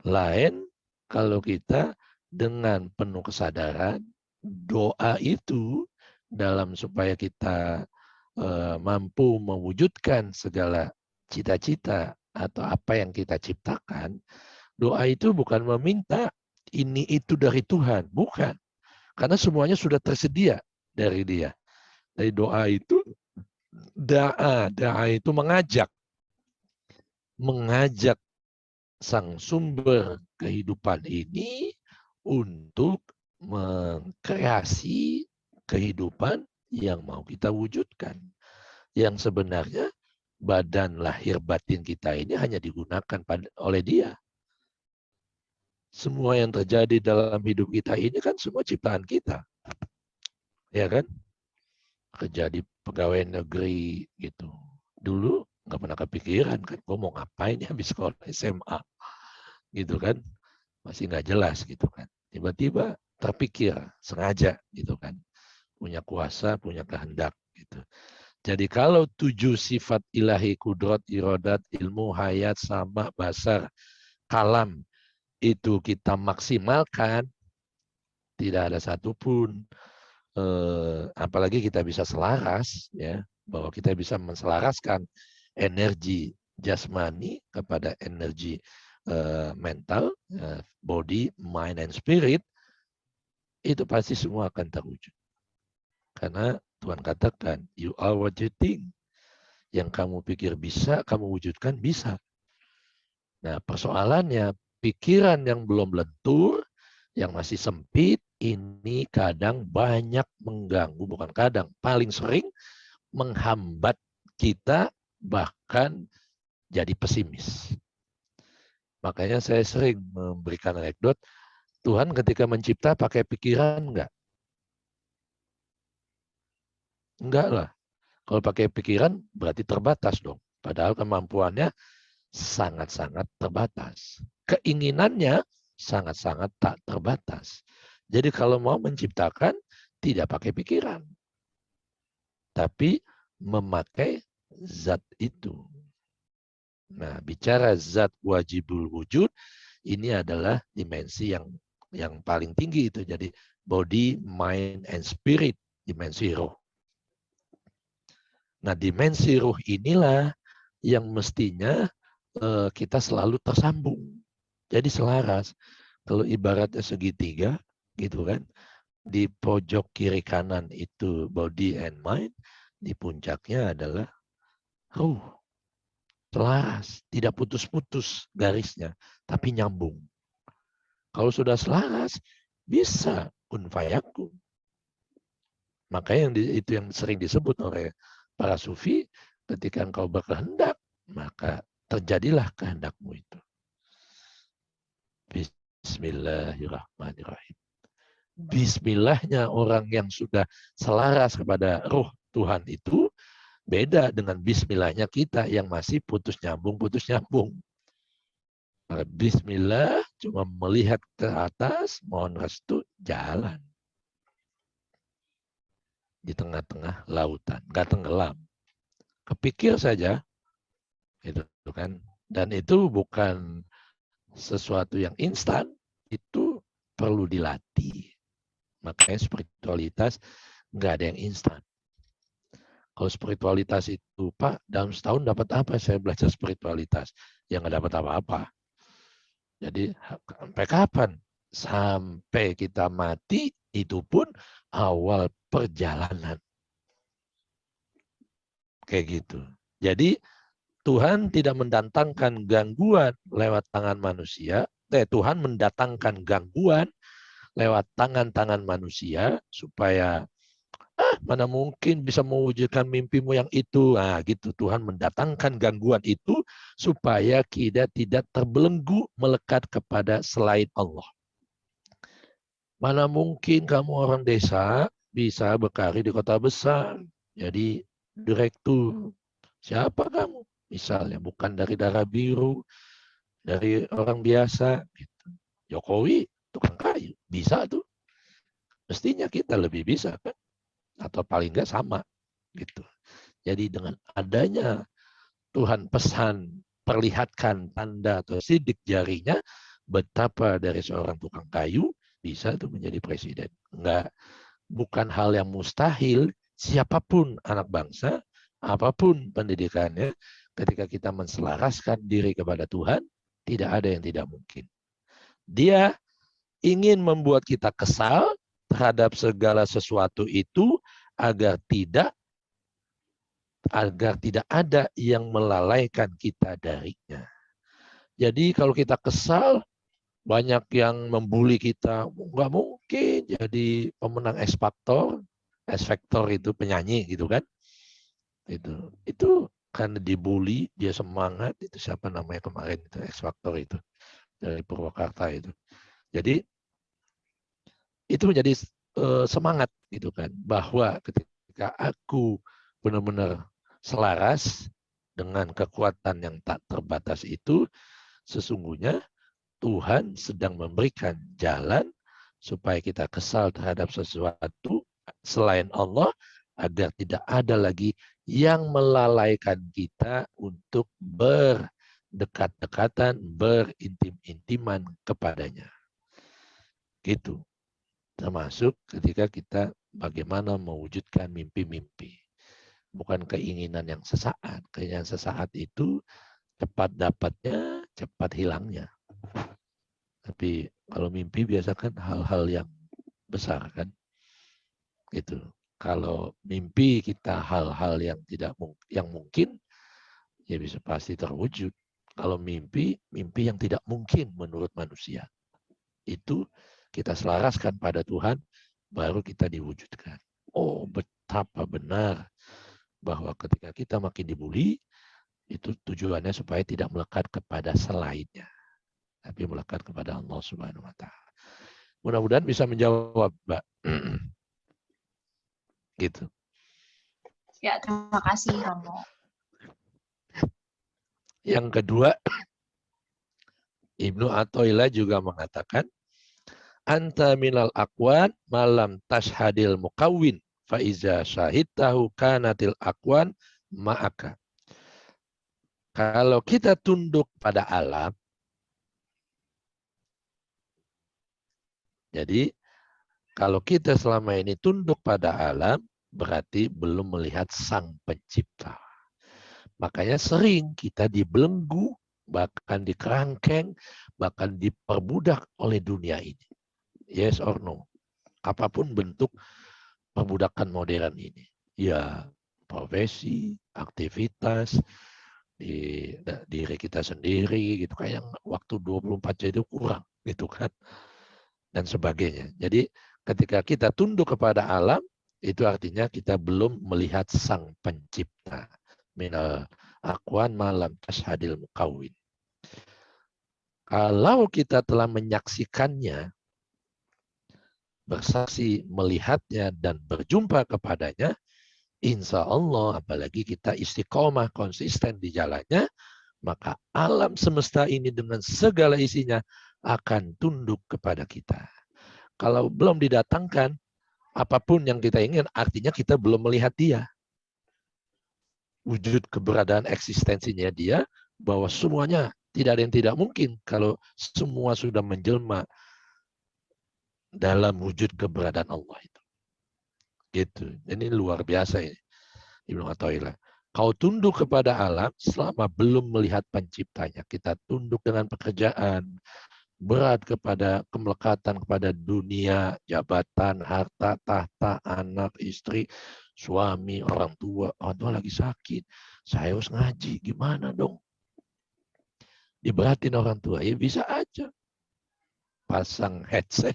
Lain kalau kita dengan penuh kesadaran doa itu dalam supaya kita mampu mewujudkan segala cita-cita atau apa yang kita ciptakan, doa itu bukan meminta ini itu dari Tuhan, bukan. Karena semuanya sudah tersedia dari Dia. Dari doa itu doa itu mengajak sang sumber kehidupan ini untuk mengkreasi kehidupan yang mau kita wujudkan. Yang sebenarnya badan lahir batin kita ini hanya digunakan oleh Dia. Semua yang terjadi dalam hidup kita ini kan semua ciptaan kita. Ya kan? Kerja di pegawai negeri gitu. Dulu nggak pernah kepikiran kan, gue mau ngapain ya habis sekolah SMA. Gitu kan. Masih nggak jelas gitu kan. Tiba-tiba terpikir sengaja gitu kan. Punya kuasa, punya kehendak gitu. Jadi kalau 7 sifat ilahi, kudrat, irodat, ilmu, hayat, sama, basar, kalam itu kita maksimalkan, tidak ada satupun apalagi kita bisa selaras ya bahwa kita bisa menselaraskan energi jasmani kepada energi mental, body, mind, and spirit, itu pasti semua akan terwujud. Karena Tuhan katakan, you are what you think. Yang kamu pikir bisa, kamu wujudkan bisa. Nah, persoalannya, pikiran yang belum lentur, yang masih sempit, ini kadang banyak mengganggu, bukan kadang, paling sering menghambat kita, bahkan jadi pesimis. Makanya saya sering memberikan anekdot, Tuhan ketika mencipta pakai pikiran enggak? Enggak lah. Kalau pakai pikiran berarti terbatas dong. Padahal kemampuannya sangat-sangat terbatas. Keinginannya sangat-sangat tak terbatas. Jadi kalau mau menciptakan, tidak pakai pikiran. Tapi memakai zat itu. Nah, bicara zat wajibul wujud, ini adalah dimensi yang paling tinggi itu. Jadi body, mind, and spirit, dimensi roh. Nah, dimensi roh inilah yang mestinya kita selalu tersambung. Jadi selaras. Kalau ibaratnya segitiga, gitu kan, di pojok kiri kanan itu body and mind, di puncaknya adalah ruh. Selaras, tidak putus-putus garisnya, tapi nyambung. Kalau sudah selaras, bisa kun fayakun. Makanya itu yang sering disebut oleh para sufi, ketika engkau berkehendak, maka terjadilah kehendakmu itu. Bismillahirrahmanirrahim. Bismillahnya orang yang sudah selaras kepada roh Tuhan itu beda dengan bismillahnya kita yang masih putus nyambung. Maka bismillah cuma melihat ke atas, mohon restu, jalan. Di tengah-tengah lautan, nggak tenggelam. Kepikir saja, gitu kan. Dan itu bukan sesuatu yang instan, itu perlu dilatih. Makanya spiritualitas nggak ada yang instan. Kalau spiritualitas itu, Pak, dalam setahun dapat apa saya belajar spiritualitas? Ya nggak dapat apa-apa. Jadi sampai kapan? Sampai kita mati, itu pun awal perjalanan. Kayak gitu. Jadi Tuhan tidak mendatangkan gangguan lewat tangan manusia. Tuhan mendatangkan gangguan lewat tangan-tangan manusia supaya mana mungkin bisa mewujudkan mimpimu yang itu. Nah, gitu. Tuhan mendatangkan gangguan itu supaya kita tidak terbelenggu melekat kepada selain Allah. Mana mungkin kamu orang desa bisa berkarir di kota besar, jadi direktur. Siapa kamu? Misalnya bukan dari darah biru, dari orang biasa. Gitu. Jokowi tukang kayu, bisa tuh. Mestinya kita lebih bisa kan? Atau paling nggak sama gitu. Jadi dengan adanya Tuhan pesan, perlihatkan tanda atau sidik jarinya, betapa dari seorang tukang kayu bisa tuh menjadi presiden. Enggak, bukan hal yang mustahil. Siapapun anak bangsa, apapun pendidikannya, ketika kita menselaraskan diri kepada Tuhan, tidak ada yang tidak mungkin. Dia ingin membuat kita kesal terhadap segala sesuatu itu agar tidak ada yang melalaikan kita darinya. Jadi kalau kita kesal, banyak yang membuli kita, nggak mungkin jadi pemenang X Factor itu penyanyi gitu kan. Itu karena dibully, dia semangat, itu siapa namanya kemarin itu X Factor itu dari Purwakarta itu. Jadi itu menjadi semangat gitu kan, bahwa ketika aku benar-benar selaras dengan kekuatan yang tak terbatas itu, sesungguhnya Tuhan sedang memberikan jalan supaya kita kesal terhadap sesuatu selain Allah, agar tidak ada lagi yang melalaikan kita untuk berdekat-dekatan, berintim-intiman kepadanya. Gitu. Termasuk ketika kita bagaimana mewujudkan mimpi-mimpi. bukan keinginan yang sesaat. Keinginan sesaat itu cepat dapatnya, cepat hilangnya. Tapi kalau mimpi biasa kan hal-hal yang besar kan, gitu. Kalau mimpi kita hal-hal yang tidak mungkin, ya bisa pasti terwujud. Kalau mimpi yang tidak mungkin menurut manusia, itu kita selaraskan pada Tuhan, baru kita diwujudkan. Oh, betapa benar bahwa ketika kita makin dibuli, itu tujuannya supaya tidak melekat kepada selainnya, tapi melekat kepada Allah Subhanahu wa Ta'ala. Mudah-mudahan bisa menjawab, Mbak. Gitu. Ya, terima kasih Romo. Yang kedua, Ibnu Athaillah juga mengatakan, anta minal aqwan malam tashhadil mukawwin fa iza syahidtahu kanatil aqwan ma'aka. Kalau kita tunduk pada alam, jadi kalau kita selama ini tunduk pada alam, berarti belum melihat sang pencipta. Makanya sering kita dibelenggu, bahkan dikerangkeng, bahkan diperbudak oleh dunia ini. Yes or no? Apapun bentuk perbudakan modern ini. Ya, profesi, aktivitas, di diri kita sendiri, gitu. Kayak yang waktu 24 jam itu kurang, gitu kan. Dan sebagainya. Jadi ketika kita tunduk kepada alam, itu artinya kita belum melihat sang pencipta. Minal aqwan malam tashhadil mukawwin. Kalau kita telah menyaksikannya, bersaksi, melihatnya, dan berjumpa kepadanya, insya Allah, apalagi kita istiqomah, konsisten di jalannya, maka alam semesta ini dengan segala isinya akan tunduk kepada kita. Kalau belum didatangkan, apapun yang kita ingin, artinya kita belum melihat dia. Wujud keberadaan eksistensinya dia, bahwa semuanya tidak ada yang tidak mungkin kalau semua sudah menjelma dalam wujud keberadaan Allah itu. Gitu. Ini luar biasa ini. Ibnu Athaillah. Kau tunduk kepada alam selama belum melihat penciptanya. Kita tunduk dengan pekerjaan, berat kepada kemelekatan kepada dunia, jabatan, harta, tahta, anak, istri, suami, orang tua lagi sakit. Saya harus ngaji, gimana dong? Diberatin orang tua, ya bisa aja. Pasang headset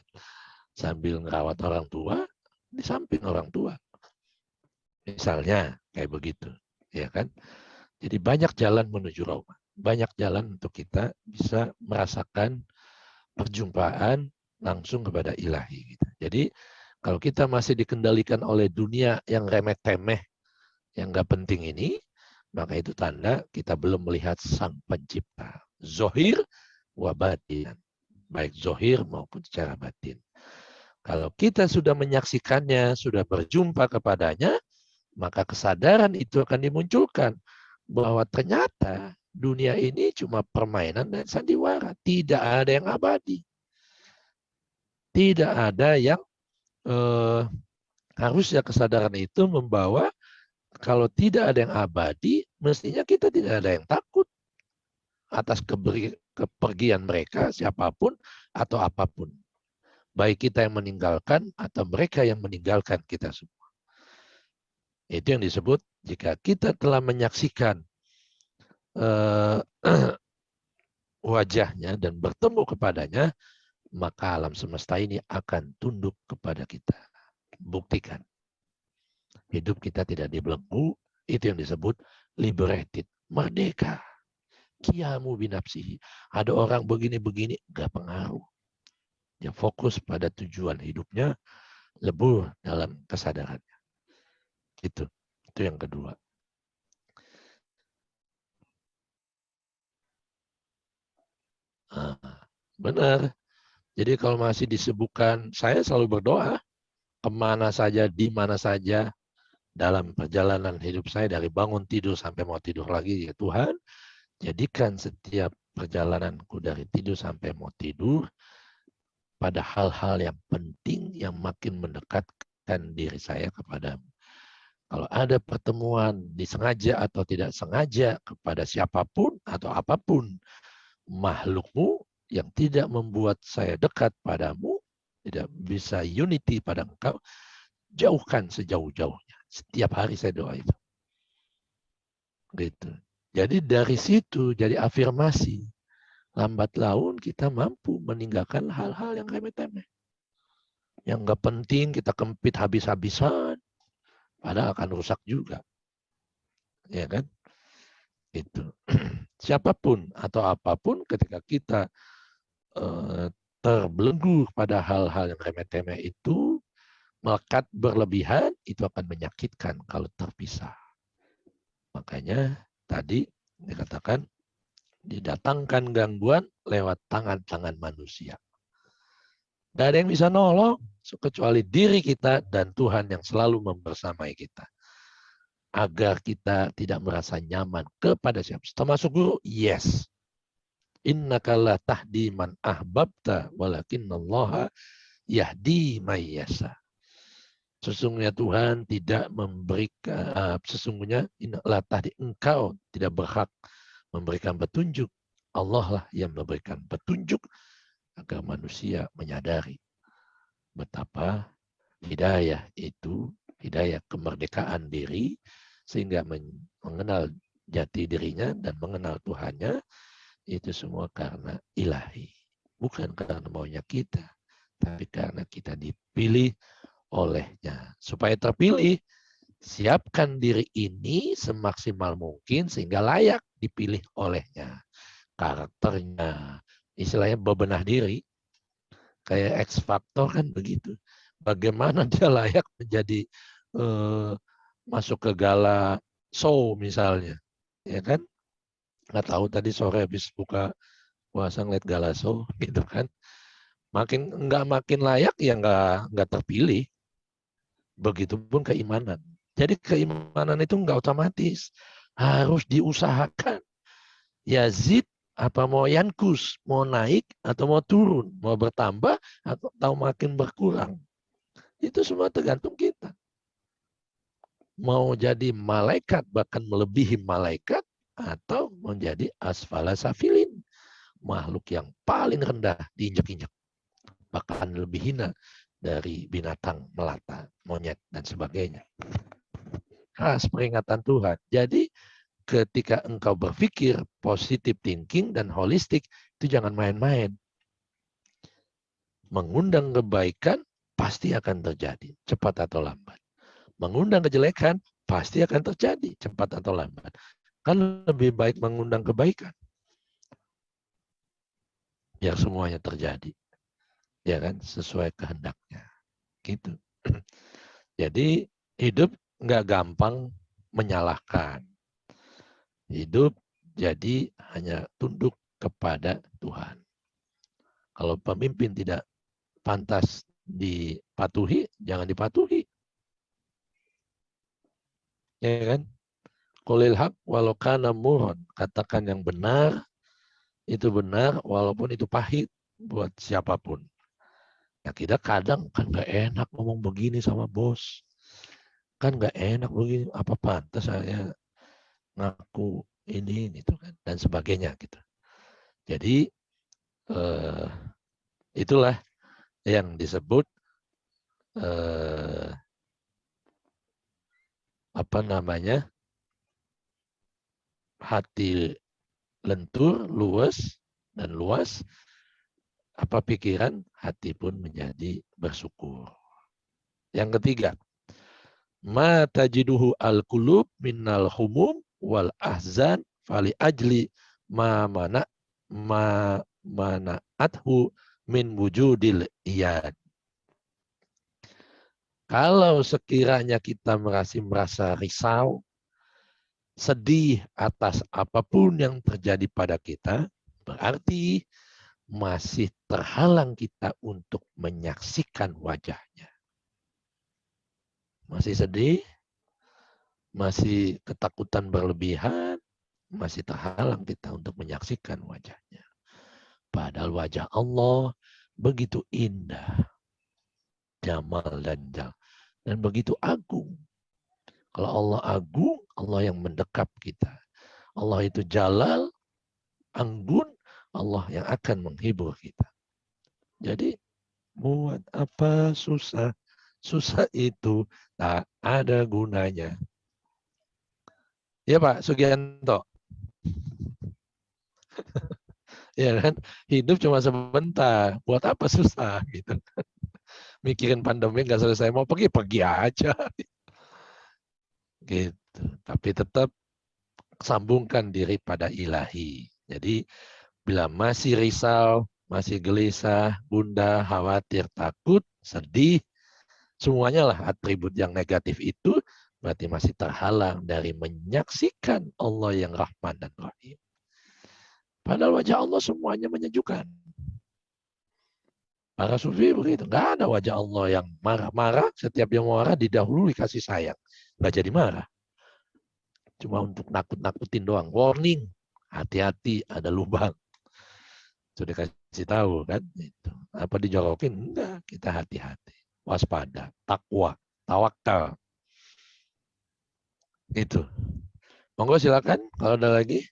sambil ngerawat orang tua, di samping orang tua. Misalnya kayak begitu, ya kan? Jadi banyak jalan menuju Roma. Banyak jalan untuk kita bisa merasakan perjumpaan langsung kepada ilahi. Jadi kalau kita masih dikendalikan oleh dunia yang remeh-temeh, yang nggak penting ini, maka itu tanda kita belum melihat sang pencipta. Zohir wa batin. Baik zohir maupun secara batin. Kalau kita sudah menyaksikannya, sudah berjumpa kepadanya, maka kesadaran itu akan dimunculkan bahwa ternyata dunia ini cuma permainan dan sandiwara. Tidak ada yang abadi. Tidak ada yang harusnya kesadaran itu membawa kalau tidak ada yang abadi, mestinya kita tidak ada yang takut atas kepergian mereka, siapapun atau apapun. Baik kita yang meninggalkan atau mereka yang meninggalkan kita semua. Itu yang disebut jika kita telah menyaksikan wajahnya dan bertemu kepadanya, maka alam semesta ini akan tunduk kepada kita. Buktikan. Hidup kita tidak dibelenggu, itu yang disebut liberated, merdeka. Qiyamu binafsihi. Ada orang begini-begini, gak pengaruh. Dia fokus pada tujuan hidupnya, lebur dalam kesadarannya. Itu yang kedua. Benar. Jadi kalau masih disebutkan, saya selalu berdoa, kemana saja, di mana saja, dalam perjalanan hidup saya, dari bangun tidur sampai mau tidur lagi, ya Tuhan, jadikan setiap perjalananku dari tidur sampai mau tidur, pada hal-hal yang penting, yang makin mendekatkan diri saya kepadamu. Kalau ada pertemuan disengaja atau tidak sengaja kepada siapapun atau apapun makhlukmu yang tidak membuat saya dekat padamu, tidak bisa unity pada engkau, jauhkan sejauh-jauhnya. Setiap hari saya doa itu. Gitu. Jadi dari situ jadi afirmasi. Lambat laun kita mampu meninggalkan hal-hal yang remeh-temeh. Yang nggak penting kita kempit habis-habisan, padahal akan rusak juga. Ya kan? Itu. Siapapun atau apapun ketika kita terbelenggu pada hal-hal yang remeh-temeh itu, melekat berlebihan, itu akan menyakitkan kalau terpisah. Makanya tadi dikatakan didatangkan gangguan lewat tangan-tangan manusia. Tidak ada yang bisa nolong kecuali diri kita dan Tuhan yang selalu membersamai kita. Agar kita tidak merasa nyaman kepada siapa. Termasuk guru, yes. Innaka la tahdi man ahbabta walakinallaha yahdi may yasha. Sesungguhnya Tuhan tidak memberikan, sesungguhnya la tahdi, engkau tidak berhak memberikan petunjuk. Allah lah yang memberikan petunjuk agar manusia menyadari betapa hidayah itu, hidayah kemerdekaan diri, sehingga mengenal jati dirinya dan mengenal Tuhannya, itu semua karena ilahi. Bukan karena maunya kita, tapi karena kita dipilih olehnya. Supaya terpilih, siapkan diri ini semaksimal mungkin sehingga layak dipilih olehnya. Karakternya, istilahnya bebenah diri, kayak X Factor kan begitu. Bagaimana dia layak menjadi masuk ke gala show misalnya, ya kan? Nggak tahu tadi sore habis buka puasa ngeliat gala show gitu kan. Makin layak ya nggak terpilih. Begitupun keimanan. Jadi keimanan itu nggak otomatis, harus diusahakan. Yazid apa mau yankus, mau naik atau mau turun, mau bertambah atau makin berkurang. Itu semua tergantung kita. Mau jadi malaikat bahkan melebihi malaikat atau menjadi asfala safilin, makhluk yang paling rendah diinjak-injak, bahkan lebih hina dari binatang melata, monyet dan sebagainya. Khas peringatan Tuhan. Jadi ketika engkau berpikir positive thinking dan holistik, itu jangan main-main. Mengundang kebaikan pasti akan terjadi, cepat atau lambat. Mengundang kejelekan pasti akan terjadi, cepat atau lambat. Kan lebih baik mengundang kebaikan. Biar semuanya terjadi. Ya kan, sesuai kehendaknya. Gitu. Jadi hidup nggak gampang menyalahkan. Hidup jadi hanya tunduk kepada Tuhan. Kalau pemimpin tidak pantas dipatuhi, jangan dipatuhi. Ya kan? Qulil haq walau kana murran. Katakan yang benar, itu benar walaupun itu pahit buat siapapun. Ya kita kadang kan gak enak ngomong begini sama bos. Kan gak enak begini, apa pantas saya ngaku ini gitu kan dan sebagainya gitu. Jadi itulah yang disebut hati lentur, luas dan luas, apa pikiran, hati pun menjadi bersyukur. Yang ketiga, ma tajiduhu al-qulub minnal humum wal ahzan fali ajli ma mana'athu min wujudil iyad. Kalau sekiranya kita masih merasa risau, sedih atas apapun yang terjadi pada kita, berarti masih terhalang kita untuk menyaksikan wajahnya. Masih sedih, masih ketakutan berlebihan, masih terhalang kita untuk menyaksikan wajahnya. Padahal wajah Allah begitu indah, jamal dan begitu agung. Kalau Allah agung, Allah yang mendekap kita. Allah itu jalal, anggun, Allah yang akan menghibur kita. Jadi buat apa susah? Susah itu tak ada gunanya. Ya Pak Sugianto. Ya kan? Hidup cuma sebentar. Buat apa susah gitu. Mikirin pandemi nggak selesai, mau pergi aja. Gitu. Tapi tetap sambungkan diri pada ilahi. Jadi bila masih risau, masih gelisah, gundah, khawatir, takut, sedih, semuanya lah atribut yang negatif itu berarti masih terhalang dari menyaksikan Allah yang Rahman dan Rahim. Padahal wajah Allah semuanya menyejukkan. Para sufi begitu, nggak ada wajah Allah yang marah-marah. Setiap yang marah didahului kasih sayang, nggak jadi marah. Cuma untuk nakut-nakutin doang. Warning, hati-hati ada lubang. Sudah kasih tahu kan? Itu. Apa dijorokin? Enggak, kita hati-hati. Waspada, takwa, tawakal. Itu. Monggo silakan kalau ada lagi.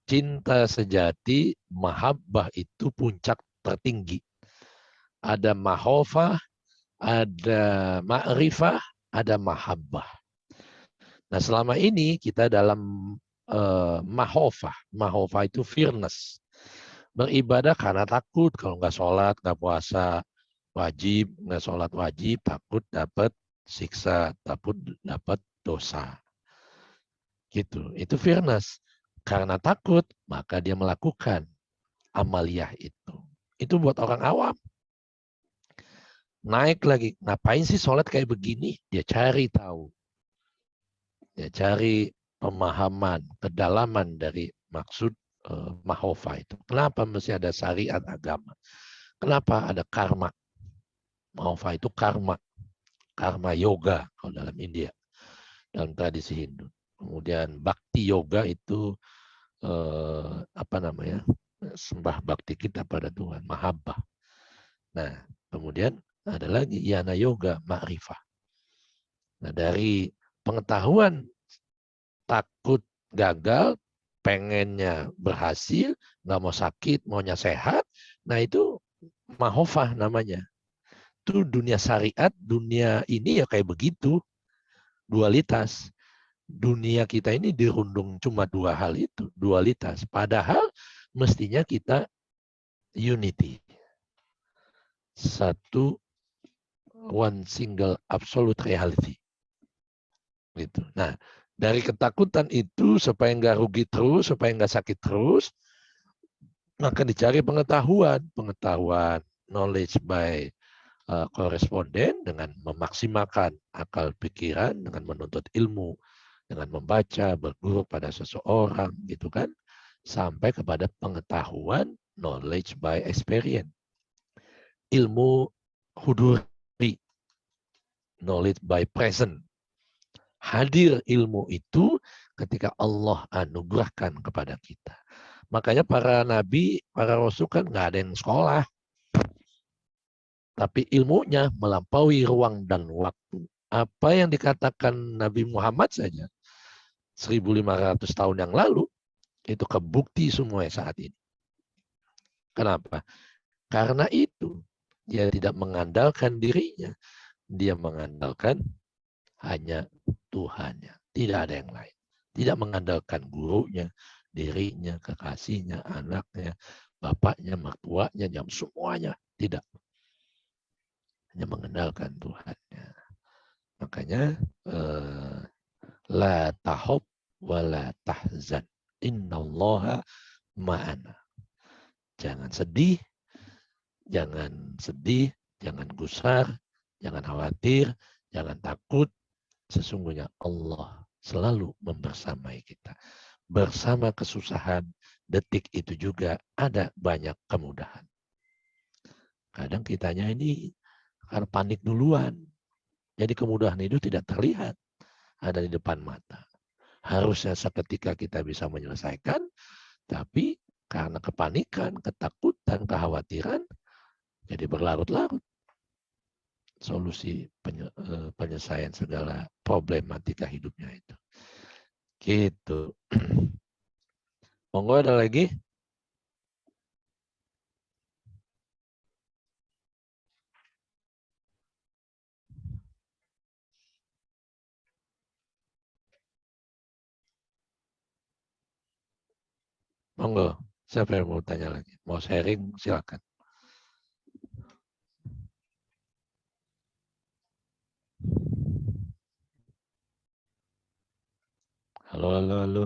Cinta sejati, mahabbah itu puncak tertinggi. Ada mahofah, ada ma'rifah, ada mahabbah. Nah selama ini kita dalam mahofah. Mahofah itu fearness. Beribadah karena takut. Kalau nggak sholat, nggak puasa wajib, nggak sholat wajib, takut dapat siksa, takut dapat dosa. Gitu. Itu fearness. Karena takut, maka dia melakukan amaliyah itu. Itu buat orang awam. Naik lagi, ngapain sih sholat kayak begini? Dia cari tahu. Dia cari pemahaman, kedalaman dari maksud mahofah itu. Kenapa mesti ada syariat agama? Kenapa ada karma? Mahofah itu karma. Karma yoga kalau dalam India. Dalam tradisi Hindu. Kemudian bakti yoga itu sembah bakti kita pada Tuhan, mahabbah. Nah, kemudian ada lagi yana yoga, ma'rifah. Nah, dari pengetahuan takut gagal, pengennya berhasil, nggak mau sakit, maunya sehat, nah itu mahofah namanya. Itu dunia syariat, dunia ini ya kayak begitu, dualitas. Dunia kita ini dirundung cuma dua hal itu, dualitas. Padahal mestinya kita unity. Satu, one single absolute reality. Gitu. Nah, dari ketakutan itu supaya nggak rugi terus, supaya nggak sakit terus, maka dicari pengetahuan, knowledge by koresponden dengan memaksimalkan akal pikiran, dengan menuntut ilmu, dengan membaca, berguru pada seseorang, gitu kan, sampai kepada pengetahuan, knowledge by experience, ilmu huduri, knowledge by present. Hadir ilmu itu ketika Allah anugerahkan kepada kita. Makanya para nabi, para rasul kan nggak ada yang sekolah. Tapi ilmunya melampaui ruang dan waktu. Apa yang dikatakan Nabi Muhammad saja 1500 tahun yang lalu, itu kebukti semua saat ini. Kenapa? Karena itu dia tidak mengandalkan dirinya. Dia mengandalkan hanya Tuhannya. Tidak ada yang lain. Tidak mengandalkan gurunya, dirinya, kekasihnya, anaknya, bapaknya, mertuanya, jam semuanya. Tidak. Hanya mengandalkan Tuhannya. Makanya la tahab wa la tahzan. Innallaha ma'ana. Jangan sedih, jangan gusar, jangan khawatir, jangan takut. Sesungguhnya Allah selalu membersamai kita. Bersama kesusahan, detik itu juga ada banyak kemudahan. Kadang kitanya ini karena panik duluan. Jadi kemudahan itu tidak terlihat. Ada di depan mata. Harusnya seketika kita bisa menyelesaikan, tapi Karena kepanikan, ketakutan, kekhawatiran, jadi berlarut-larut. Solusi penyelesaian segala problematika hidupnya itu. Gitu. Monggo ada lagi? Monggo, siapa yang mau tanya lagi? Mau sharing, silakan. Halo, halo, halo.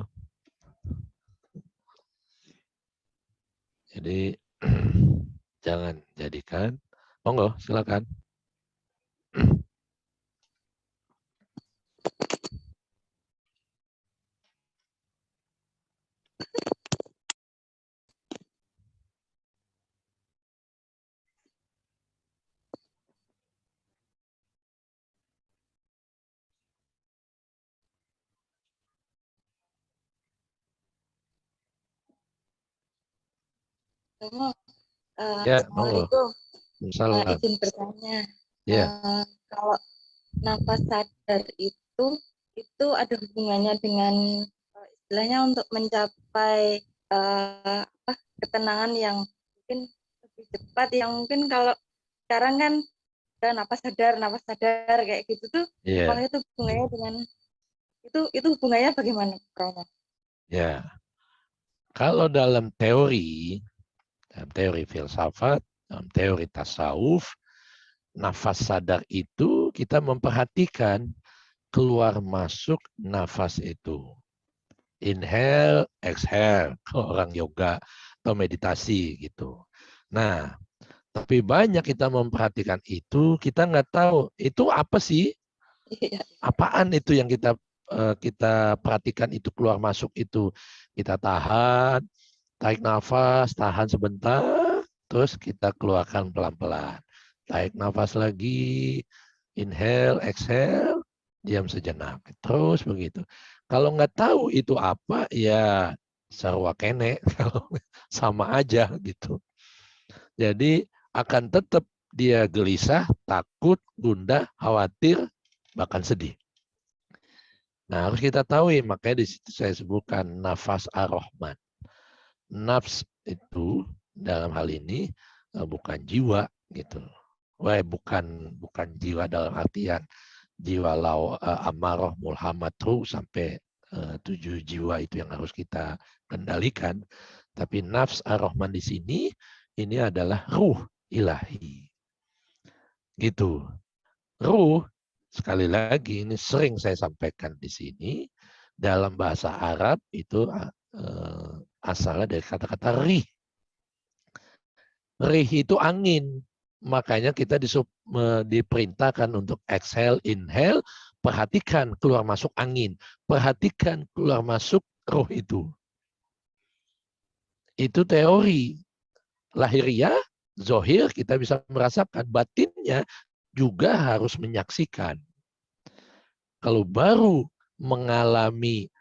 Jadi, jangan jadikan. Monggo, silakan. Ya, monggo. Assalamualaikum. Salam. Izin bertanya. Ya. Kalau nafas sadar itu ada hubungannya dengan istilahnya untuk mencapai ketenangan yang mungkin lebih cepat, yang mungkin kalau sekarang kan nafas sadar kayak gitu tuh. Ya. Kalau itu hubungannya dengan itu hubungannya bagaimana, Romo? Ya. Kalau dalam teori filsafat, dalam teori tasawuf, nafas sadar itu kita memperhatikan keluar masuk nafas itu. Inhale, exhale, kalau orang yoga atau meditasi gitu. Nah, tapi banyak kita memperhatikan itu, kita nggak tahu itu apa sih? Apaan itu yang kita perhatikan itu keluar masuk itu. Kita tahan, tarik nafas, tahan sebentar, terus kita keluarkan pelan-pelan. Tarik nafas lagi, inhale, exhale, diam sejenak. Terus begitu. Kalau nggak tahu itu apa, ya sarwa kene, sama aja gitu. Jadi akan tetap dia gelisah, takut, gundah, khawatir, bahkan sedih. Nah, harus kita tahu, makanya di situ saya sebutkan nafas ar-Rahman. Nafs itu dalam hal ini bukan jiwa gitu. Bukan jiwa dalam artian jiwa amarah mulhamatru sampai 7 jiwa itu yang harus kita kendalikan. Tapi nafs ar-Rahman di sini ini adalah ruh ilahi. Gitu. Ruh, sekali lagi ini sering saya sampaikan di sini, dalam bahasa Arab itu asalnya dari kata-kata rih. Rih itu angin. Makanya kita diperintahkan untuk exhale, inhale, perhatikan keluar masuk angin. Perhatikan keluar masuk roh itu. Itu teori. Lahiriah, zohir kita bisa merasakan. Batinnya juga harus menyaksikan. Kalau baru mengalami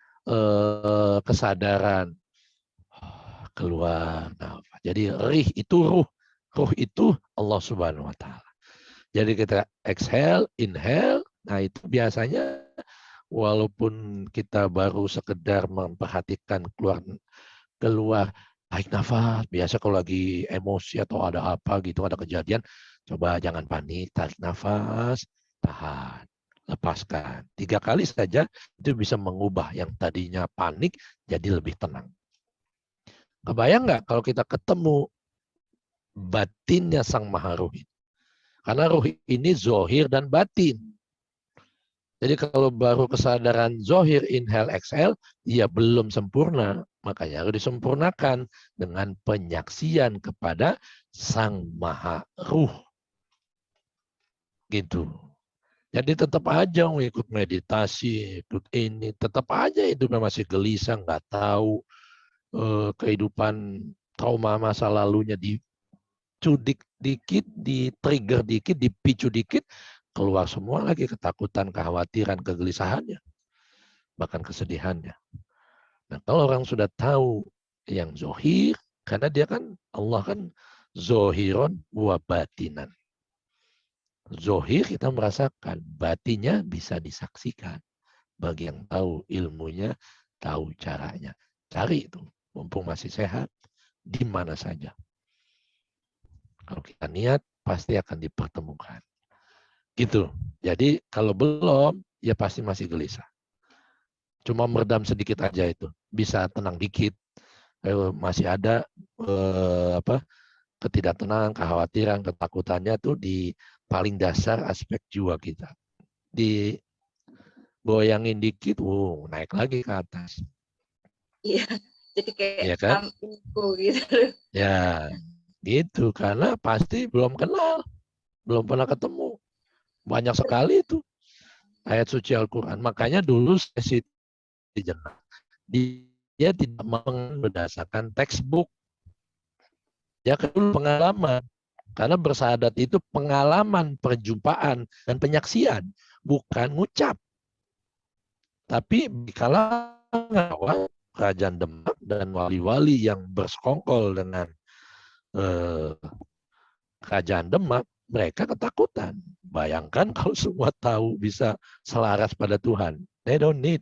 kesadaran, keluar nafas. Jadi rih itu ruh. Ruh itu Allah Subhanahu wa taala. Jadi kita exhale, inhale. Nah, itu biasanya walaupun kita baru sekedar memperhatikan keluar tarik nafas. Biasa kalau lagi emosi atau ada apa gitu, ada kejadian, coba jangan panik, tarik nafas, tahan, lepaskan. 3 kali saja itu bisa mengubah yang tadinya panik jadi lebih tenang. Kebayang nggak kalau kita ketemu batinnya Sang Maha Ruh? Karena ruh ini zohir dan batin. Jadi kalau baru kesadaran zohir, inhale, exhale, ya belum sempurna. Makanya harus disempurnakan dengan penyaksian kepada Sang Maha Ruh. Gitu. Jadi tetap aja ikut meditasi, ikut ini. Tetap aja hidupnya masih gelisah, nggak tahu. Kehidupan trauma masa lalunya dicudik dikit, di-trigger dikit, dipicu dikit, keluar semua lagi ketakutan, kekhawatiran, kegelisahannya, bahkan kesedihannya. Nah, kalau orang sudah tahu yang zohir, Karena dia kan, Allah kan zohiron wa batinan. Zohir kita merasakan, batinnya bisa disaksikan. Bagi yang tahu ilmunya, tahu caranya. Cari itu, mumpung masih sehat, di mana saja. Kalau kita niat, pasti akan dipertemukan. Gitu. Jadi kalau belum, ya pasti masih gelisah. Cuma meredam sedikit aja itu. Bisa tenang dikit. Masih ada ketidaktenangan, kekhawatiran, ketakutannya tuh di paling dasar aspek jiwa kita. Digoyangin dikit, naik lagi ke atas. Iya, jadi kayak Ya kan? info gitu. Ya, gitu. Karena pasti belum kenal, belum pernah ketemu. Banyak sekali itu ayat suci Al-Quran. Makanya dulu sesi jenak, dia tidak berdasarkan textbook. Ya kedua pengalaman. Karena bersahadat itu pengalaman, perjumpaan, dan penyaksian. Bukan ngucap. Tapi di kalangan kerajaan Demak dan wali-wali yang bersekongkol dengan kerajaan Demak, mereka ketakutan. Bayangkan kalau semua tahu bisa selaras pada Tuhan. They don't need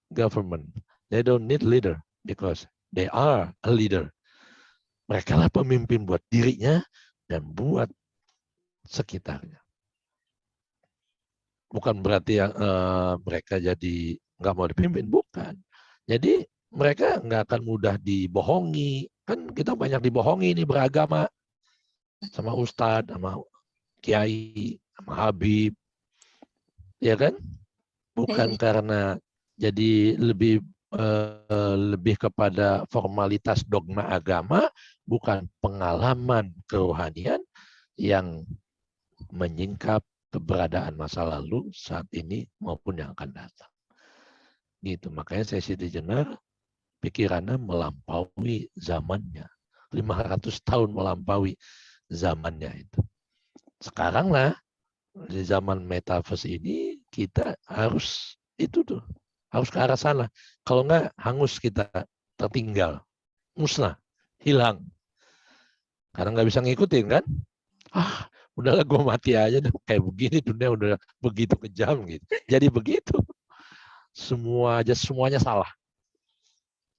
government. They don't need leader because they are a leader. Mereka lah pemimpin buat dirinya dan buat sekitarnya. Bukan berarti mereka jadi nggak mau dipimpin, bukan. Jadi mereka nggak akan mudah dibohongi. Kan kita banyak dibohongi nih beragama sama ustadz, sama kiai, sama habib, ya kan? Bukan karena jadi lebih kepada formalitas dogma agama, bukan pengalaman kerohanian yang menyingkap keberadaan masa lalu saat ini maupun yang akan datang. Gitu. Makanya sesi jenar pikirannya melampaui zamannya. 500 tahun melampaui zamannya itu. Sekarang lah di zaman metaverse ini kita harus itu tuh, harus ke arah sana. Kalau enggak hangus kita, tertinggal, musnah, hilang. Karena nggak bisa ngikutin kan? Udahlah gue mati aja deh. Kayak begini dunia udah begitu kejam gitu. Jadi begitu. Semuanya salah.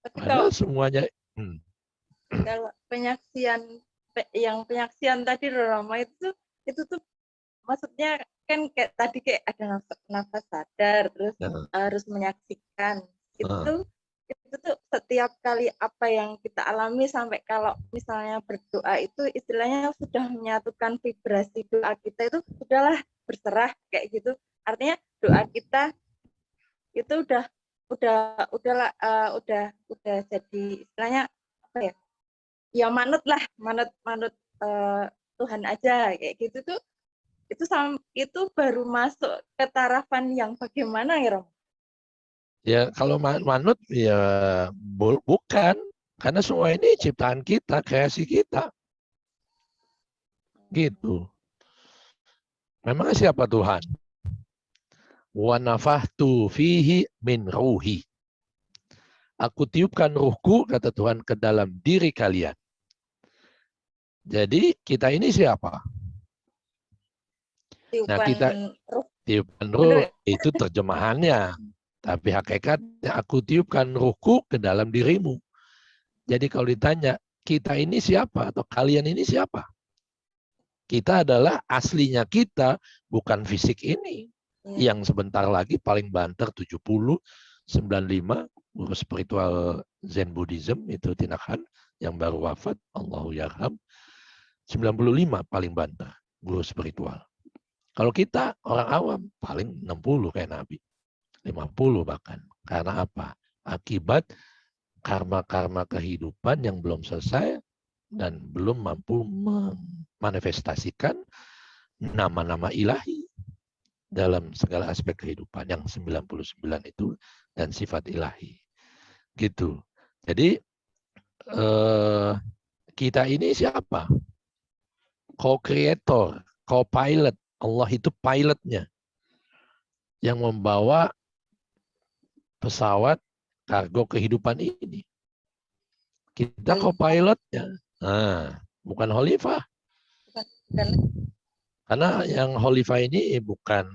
Padahal semuanya. Kalau penyaksian tadi Rama itu tuh maksudnya kan kayak tadi kayak ada nafas sadar terus harus menyaksikan itu tuh setiap kali apa yang kita alami sampai kalau misalnya berdoa itu istilahnya sudah menyatukan vibrasi doa kita itu udahlah berserah kayak gitu, artinya doa kita itu udah jadi istilahnya apa ya manut Tuhan aja kayak gitu tuh. Itu baru masuk ke tarafan yang bagaimana ya Rom? Ya kalau manut ya bukan, karena semua ini ciptaan kita, kreasi kita. Gitu. Memangnya siapa Tuhan? Wa nafahtu fihi min ruhi. Aku tiupkan ruhku, kata Tuhan, ke dalam diri kalian. Jadi kita ini siapa? Tiupan ruh itu terjemahannya. Tapi hakikatnya aku tiupkan ruhku ke dalam dirimu. Jadi kalau ditanya, kita ini siapa? Atau kalian ini siapa? Kita adalah aslinya kita, bukan fisik ini. Yang sebentar lagi paling banter 70, 95, guru spiritual Zen Buddhism, itu Tinakan, yang baru wafat, Allahu yarham. 95 paling banter, guru spiritual. Kalau kita orang awam, paling 60 kayak Nabi. 50 bahkan. Karena apa? Akibat karma-karma kehidupan yang belum selesai dan belum mampu memanifestasikan nama-nama ilahi dalam segala aspek kehidupan yang 99 itu dan sifat ilahi. Gitu. Jadi kita ini siapa? Co-creator, co-pilot. Allah itu pilotnya yang membawa pesawat kargo kehidupan ini. Kita co-pilotnya. Nah, bukan Khalifah. Bukan. Karena yang Khalifah ini bukan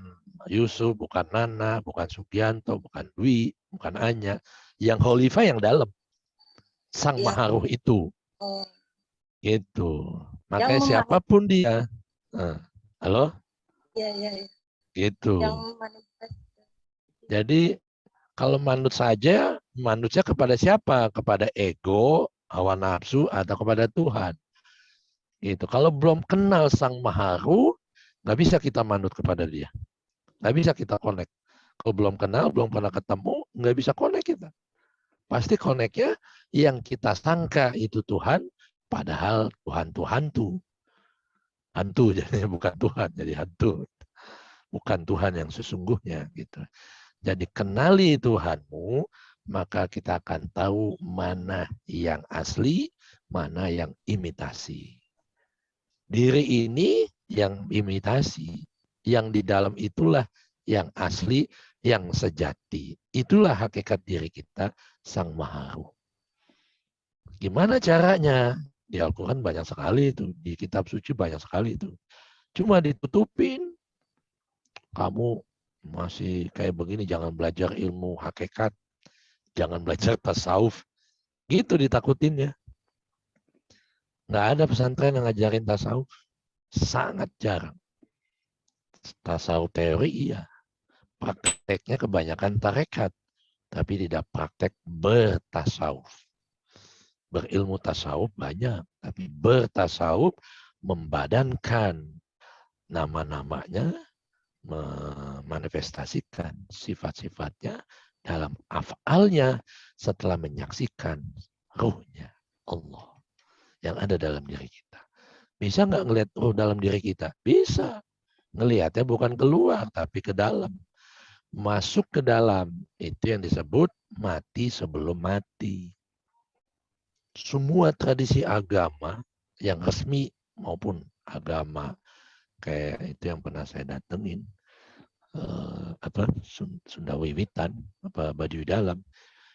Yusuf, bukan Nana, bukan Sugianto, bukan Dwi, bukan Anya. Yang Khalifah yang dalam. Sang Maharuh itu. Oh. Gitu. Makanya siapapun dia. Halo? Iya. Gitu. Yang manifest. Jadi kalau manut saja, manutnya kepada siapa? Kepada ego, hawa nafsu, atau kepada Tuhan. Gitu. Kalau belum kenal Sang Maharuh, nggak bisa kita manut kepada dia. Nggak bisa kita connect. Kalau belum kenal, belum pernah ketemu, nggak bisa connect kita. Pasti connect-nya yang kita sangka itu Tuhan, padahal Tuhan tuh. Hantu jadi bukan Tuhan, jadi hantu. Bukan Tuhan yang sesungguhnya gitu. Jadi kenali Tuhanmu, maka kita akan tahu mana yang asli, mana yang imitasi. Diri ini yang imitasi, yang di dalam itulah yang asli, yang sejati. Itulah hakikat diri kita, Sang Maharuh. Gimana caranya? Di Al-Quran banyak sekali itu, di kitab suci banyak sekali itu. Cuma ditutupin, kamu masih kayak begini, jangan belajar ilmu hakikat, jangan belajar tasawuf. Gitu ditakutinnya. Nggak ada pesantren yang ngajarin tasawuf. Sangat jarang. Tasawuf teori iya. Prakteknya kebanyakan tarekat. Tapi tidak praktek bertasawuf. Berilmu tasawuf banyak. Tapi bertasawuf membadankan nama-namanya, memanifestasikan sifat-sifatnya dalam afalnya setelah menyaksikan ruhnya Allah yang ada dalam diri kita. Bisa nggak ngelihat ruh dalam diri kita? Bisa. Ngelihatnya bukan keluar, tapi ke dalam. Masuk ke dalam, itu yang disebut mati sebelum mati. Semua tradisi agama yang resmi maupun agama kayak itu yang pernah saya datengin, Sunda Wiwitan, Baduy Dalam,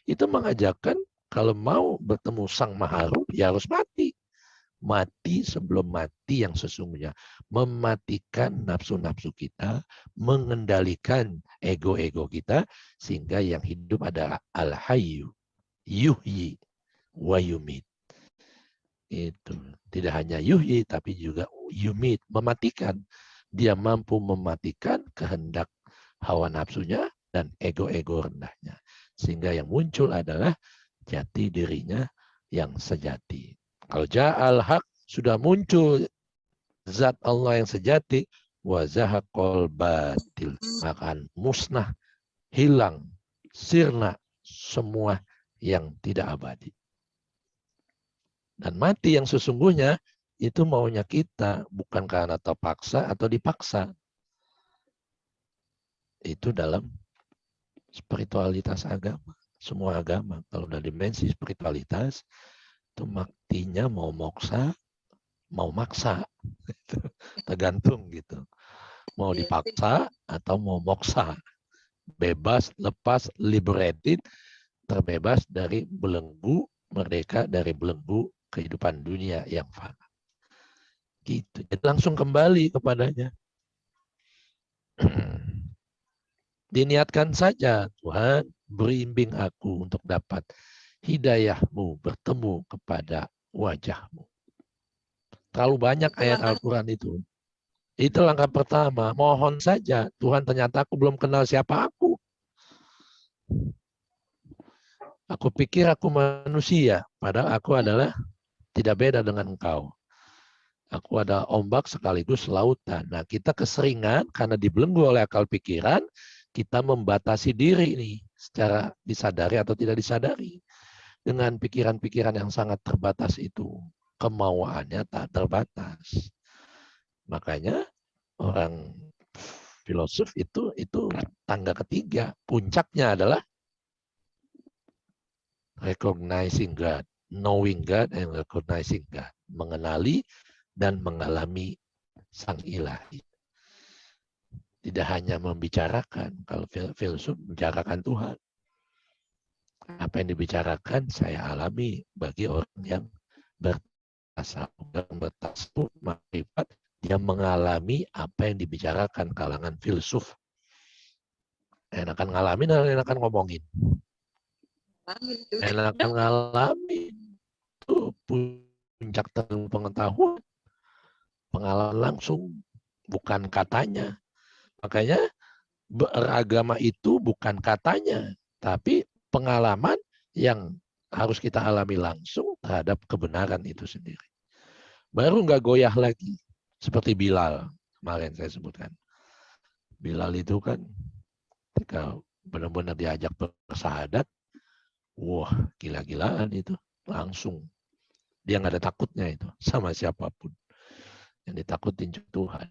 itu mengajarkan kalau mau bertemu Sang Maharuh ya harus mati. Mati sebelum mati yang sesungguhnya. Mematikan nafsu-nafsu kita, mengendalikan ego-ego kita, sehingga yang hidup adalah Al-Hayyu, Yuhyi, wa Yumit. Itu. Tidak hanya Yuhyi, tapi juga Yumit, mematikan. Dia mampu mematikan kehendak hawa nafsunya dan ego-ego rendahnya. Sehingga yang muncul adalah jati dirinya yang sejati. Kalau ja'al haq sudah muncul zat Allah yang sejati, wa zahaqal batil, maka musnah, hilang, sirna semua yang tidak abadi. Dan mati yang sesungguhnya itu maunya kita, bukan karena terpaksa atau dipaksa. Itu dalam spiritualitas agama, semua agama. Kalau udah dimensi spiritualitas, itu matinya mau moksa, mau maksa. Tergantung gitu. Mau dipaksa atau mau moksa. Bebas, lepas, liberated, terbebas dari belenggu, merdeka dari belenggu kehidupan dunia yang fana. Gitu. Jadi langsung kembali kepadanya. Diniatkan saja, Tuhan, berimbing aku untuk dapat hidayahmu, bertemu kepada wajahmu. Terlalu banyak ayat Al-Quran itu. Itu langkah pertama. Mohon saja, Tuhan ternyata aku belum kenal siapa aku. Aku pikir aku manusia, padahal aku adalah tidak beda dengan engkau. Aku ada ombak sekaligus lautan. Nah, kita keseringan karena dibelenggu oleh akal pikiran, kita membatasi diri ini secara disadari atau tidak disadari. Dengan pikiran-pikiran yang sangat terbatas itu, kemauannya tak terbatas. Makanya orang filosof itu tangga ketiga. Puncaknya adalah recognizing God, knowing God and recognizing God. Mengenali dan mengalami Sang Ilahi. Tidak hanya membicarakan, kalau filsuf membicarakan Tuhan. Apa yang dibicarakan saya alami bagi orang yang bertasawuf makrifat, dia mengalami apa yang dibicarakan kalangan filsuf. Enakan ngalamin atau enakan ngomongin? Enakan ngalamin. Itu puncak ilmu pengetahuan. Pengalaman langsung, bukan katanya. Makanya beragama itu bukan katanya, tapi pengalaman yang harus kita alami langsung terhadap kebenaran itu sendiri. Baru nggak goyah lagi. Seperti Bilal, kemarin saya sebutkan. Bilal itu kan ketika benar-benar diajak bersahadat, wah gila-gilaan itu. Langsung. Dia nggak ada takutnya itu sama siapapun. Yang ditakutin Tuhan.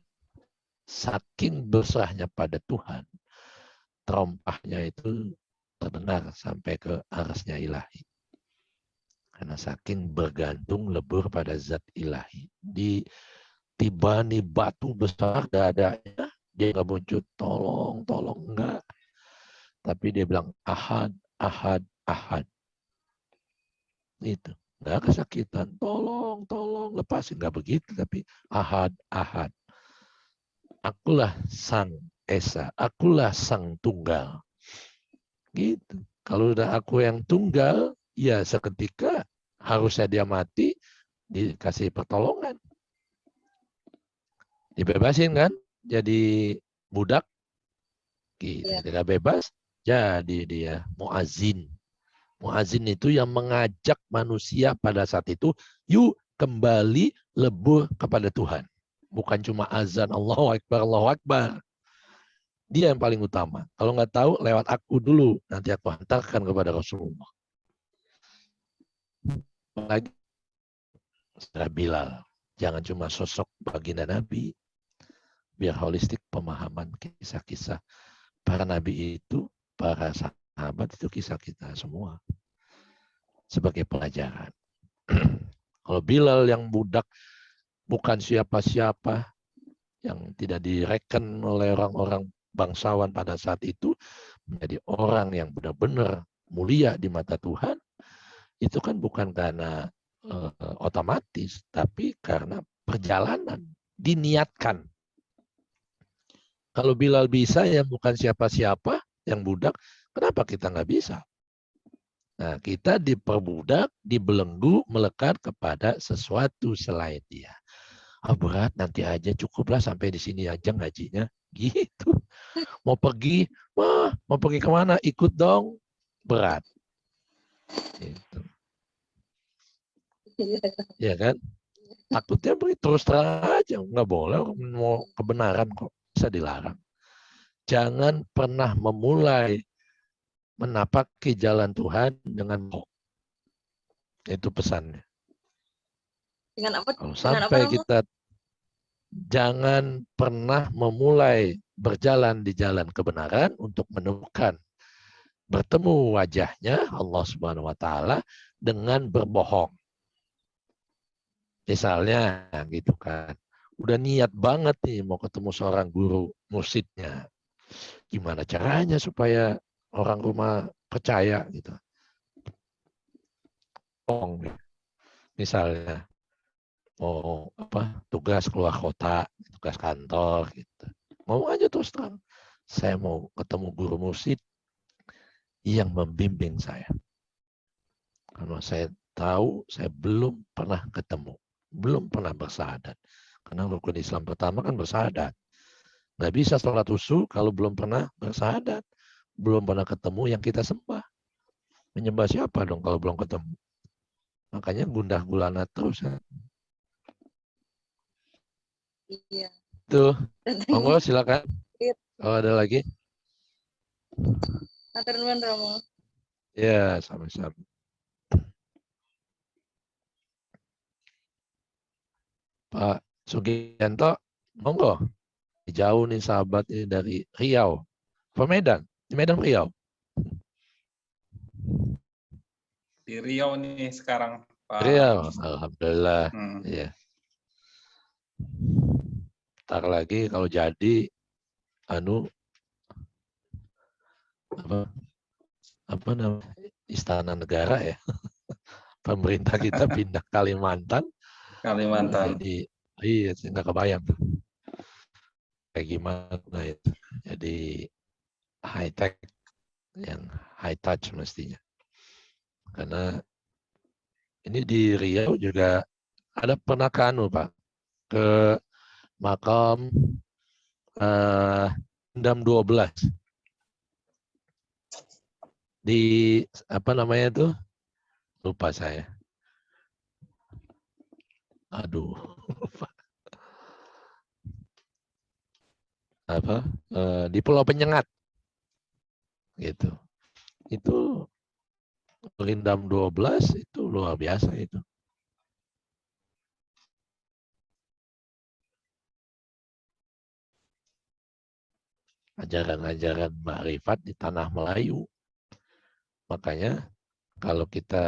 Saking besarnya pada Tuhan, terompahnya itu terdengar sampai ke arasnya ilahi. Karena saking bergantung lebur pada zat ilahi. Ditibani batu besar dadanya, dia nggak muncul tolong, enggak. Tapi dia bilang ahad, ahad, ahad. Itu. Nggak kesakitan, tolong, lepasin. Nggak begitu, tapi ahad, ahad. Akulah sang esa, akulah sang tunggal. Gitu. Kalau udah aku yang tunggal, ya seketika harusnya dia mati, dikasih pertolongan. Dibebasin kan, jadi budak. Gitu. Ketika bebas, jadi dia muazin. Muazin itu yang mengajak manusia pada saat itu, yuk kembali lebur kepada Tuhan. Bukan cuma azan Allahu Akbar, Allahu Akbar. Dia yang paling utama. Kalau nggak tahu, lewat aku dulu. Nanti aku hantarkan kepada Rasulullah. Lagi setelah Bilal. Jangan cuma sosok baginda Nabi. Biar holistik pemahaman kisah-kisah para Nabi itu, para sahabat itu kisah kita semua. Sebagai pelajaran. Kalau Bilal yang budak, bukan siapa-siapa, yang tidak direken oleh orang-orang bangsawan pada saat itu, menjadi orang yang benar-benar mulia di mata Tuhan, itu kan bukan karena otomatis, tapi karena perjalanan, diniatkan. Kalau Bilal bisa, yang bukan siapa-siapa, yang budak, kenapa kita nggak bisa? Nah, kita diperbudak, dibelenggu, melekat kepada sesuatu selain dia. Berat, nanti aja cukuplah sampai di sini aja ngajinya. Gitu. Mau pergi kemana? Ikut dong. Berat. Gitu. Ya kan? Takutnya terus terang aja. Nggak boleh, mau kebenaran kok. Bisa dilarang. Jangan pernah memulai menapaki jalan Tuhan dengan kok. Itu pesannya. Dengan apa? Kalau sampai kita jangan pernah memulai berjalan di jalan kebenaran untuk menemukan bertemu wajahnya Allah Subhanahu wa taala dengan berbohong. Misalnya gitu kan. Udah niat banget nih mau ketemu seorang guru mursyidnya. Gimana caranya supaya orang rumah percaya gitu. Bohong. Misalnya mau tugas keluar kota, tugas kantor gitu. Mau aja terus terang. Saya mau ketemu guru mursyid yang membimbing saya. Karena saya tahu saya belum pernah ketemu, belum pernah bersahadat. Karena rukun Islam pertama kan bersahadat. Nggak bisa sholat husu kalau belum pernah bersahadat. Belum pernah ketemu yang kita sembah. Menyembah siapa dong kalau belum ketemu? Makanya gundah gulana terus. Ya. Iya. Tuh, monggo silakan. Kalau ada lagi. Matur nuwun Romo. Ya, sama-sama. Pak Sugianto, monggo. Jauh nih sahabat ini dari Riau. Ke Medan, di Medan Riau. Di Riau nih sekarang, Pak. Riau, alhamdulillah. Ya. Ntar lagi kalau jadi apa namanya istana negara ya. Pemerintah kita pindah Kalimantan. Kalimantan. Jadi iya, saya nggak kebayang tuh kayak gimana itu. Jadi high tech, yang high touch mestinya. Karena ini di Riau juga ada pernah Pak ke makam Endam 12 di apa namanya tuh, lupa saya. Aduh, apa di Pulau Penyengat gitu. Itu Rindam 12 itu luar biasa itu. Ajaran-ajaran makrifat di tanah Melayu. Makanya kalau kita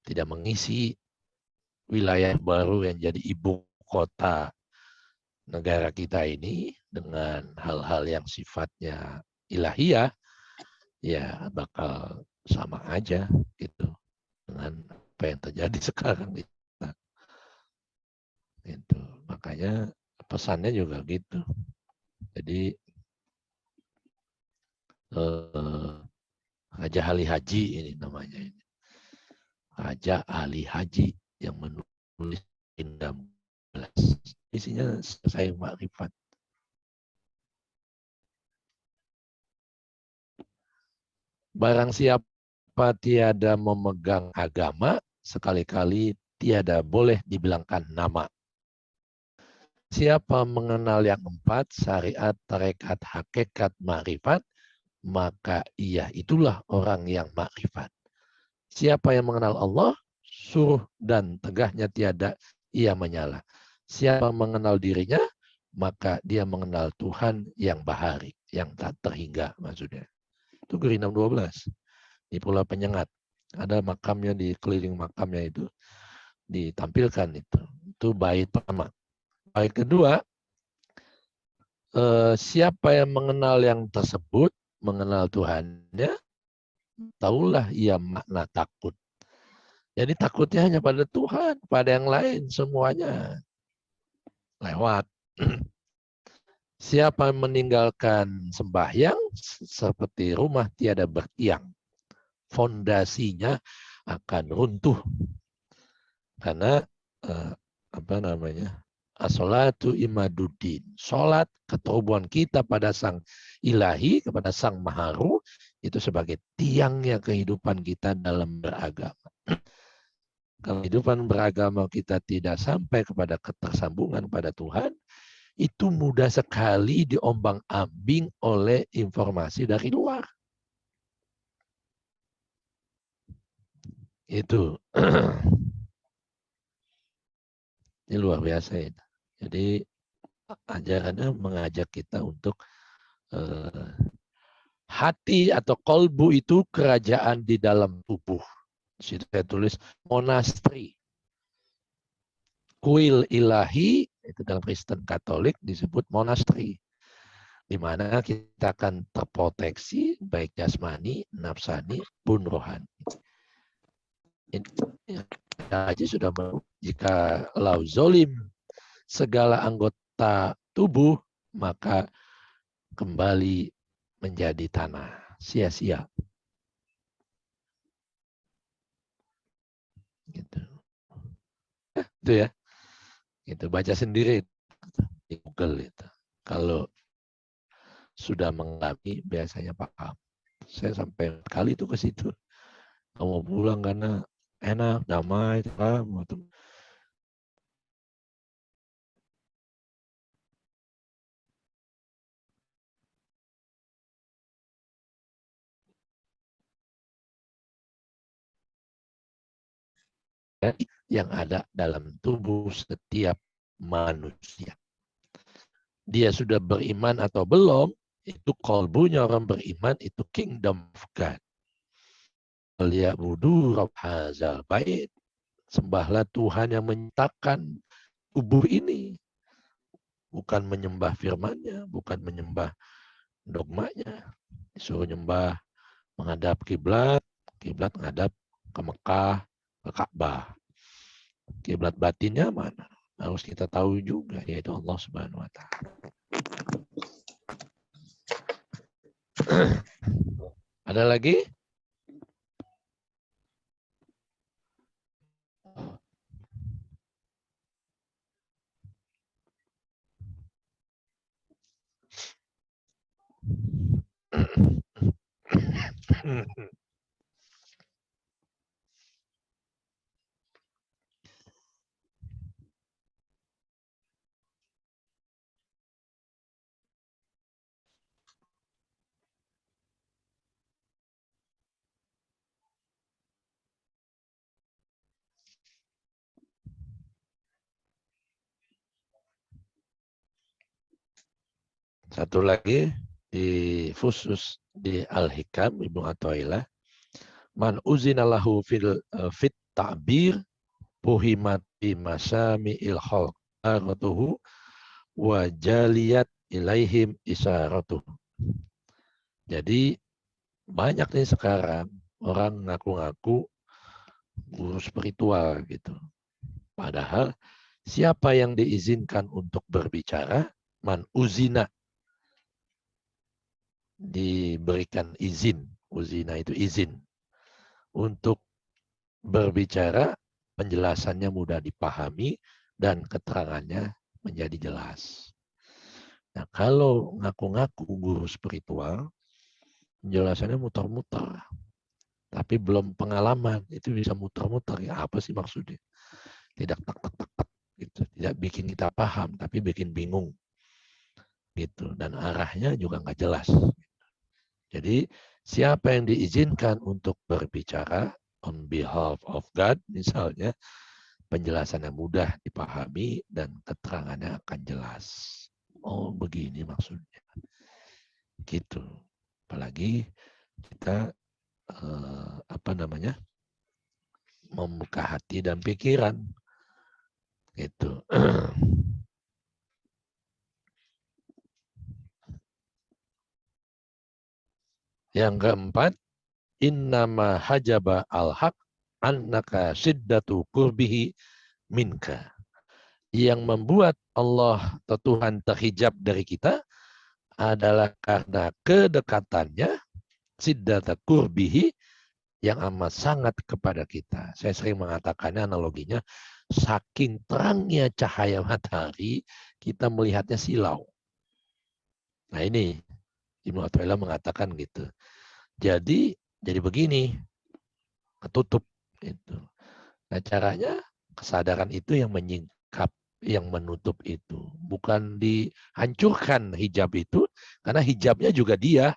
tidak mengisi wilayah baru yang jadi ibu kota negara kita ini dengan hal-hal yang sifatnya ilahiyah, ya bakal sama aja gitu dengan apa yang terjadi sekarang gitu. Makanya pesannya juga gitu. Jadi Raja Ali Haji ini namanya ini. Raja Ali Haji yang menulis Indam 12. Isinya saya makrifat. Barang siapa tiada memegang agama, sekali-kali tiada boleh dibilangkan nama. Siapa mengenal yang empat, syariat, tarekat, hakikat, makrifat, maka ia itulah orang yang makrifat. Siapa yang mengenal Allah, suruh dan tegahnya tiada ia menyala. Siapa mengenal dirinya, maka dia mengenal Tuhan yang bahari, yang tak terhingga maksudnya. Itu Rindam 12 di Pulau Penyengat. Ada makamnya, di keliling makamnya itu ditampilkan itu. Itu bait pertama. Bait kedua, siapa yang mengenal yang tersebut, mengenal Tuhannya, taulah ia makna takut. Jadi takutnya hanya pada Tuhan, pada yang lain semuanya lewat. Siapa yang meninggalkan sembahyang seperti rumah tiada bertiang, fondasinya akan runtuh. Karena apa namanya? As-salatu imaduddin. Salat ketubuhan kita pada Sang Ilahi, kepada Sang Maharu, itu sebagai tiangnya kehidupan kita dalam beragama. Kalau kehidupan beragama kita tidak sampai kepada ketersambungan pada Tuhan, itu mudah sekali diombang-ambing oleh informasi dari luar. Itu. Ini luar biasa itu. Jadi ajarannya mengajak kita untuk hati atau kolbu itu kerajaan di dalam tubuh. Di situ saya tulis monasteri. Kuil ilahi, itu dalam Kristen Katolik disebut monasteri. Di mana kita akan terproteksi baik jasmani, nafsani, pun rohani. Ini aja sudah jika lau zolim segala anggota tubuh, maka kembali menjadi tanah, sia-sia. Gitu. Itu ya. Itu baca sendiri di Google itu. Kalau sudah mengalami biasanya paham. Saya sampai kali itu ke situ. Mau pulang karena enak, damai, paham. Yang ada dalam tubuh setiap manusia. Dia sudah beriman atau belum, itu kolbunya orang beriman, itu kingdom of God. Liya'budu rabb hadzal bait. Sembahlah Tuhan yang menciptakan tubuh ini. Bukan menyembah firman-Nya, bukan menyembah dogmanya. Disuruh nyembah menghadap kiblat, Kiblat ngadap ke Mekah, ke Ka'bah. Kiblat batinnya mana? Harus kita tahu juga, yaitu Allah Subhanahu wa Ta'ala. Ada lagi? Satu lagi di Fusus di Al-Hikam Ibnu Athaillah, man uzina lahu fit ta'bir puhimat bi masami'il khalq aratuhu wa jaliyat ilaihim isaratuhu. Jadi banyak nih sekarang orang ngaku-ngaku guru spiritual gitu. Padahal siapa yang diizinkan untuk berbicara, man uzina, diberikan izin, uzina itu izin untuk berbicara, penjelasannya mudah dipahami dan keterangannya menjadi jelas. Nah, kalau ngaku-ngaku guru spiritual, penjelasannya muter-muter, tapi belum pengalaman, itu bisa muter-muter. Ya, apa sih maksudnya? Tidak tak gitu, tidak bikin kita paham, tapi bikin bingung gitu, dan arahnya juga nggak jelas. Jadi siapa yang diizinkan untuk berbicara on behalf of God, misalnya, penjelasannya mudah dipahami dan keterangannya akan jelas. Oh, begini maksudnya. Gitu. Apalagi kita membuka hati dan pikiran. Gitu. Yang keempat, innama hajaba al-haq annaka siddatu qurbihi minka. Yang membuat Allah atau Tuhan terhijab dari kita adalah karena kedekatannya, siddata qurbihi, yang amat sangat kepada kita. Saya sering mengatakannya, analoginya, saking terangnya cahaya matahari, kita melihatnya silau. Nah ini, Ibnu Athaillah mengatakan gitu. Jadi begini, ketutup. Gitu. Nah caranya, kesadaran itu yang menyingkap, yang menutup itu. Bukan dihancurkan hijab itu, karena hijabnya juga dia.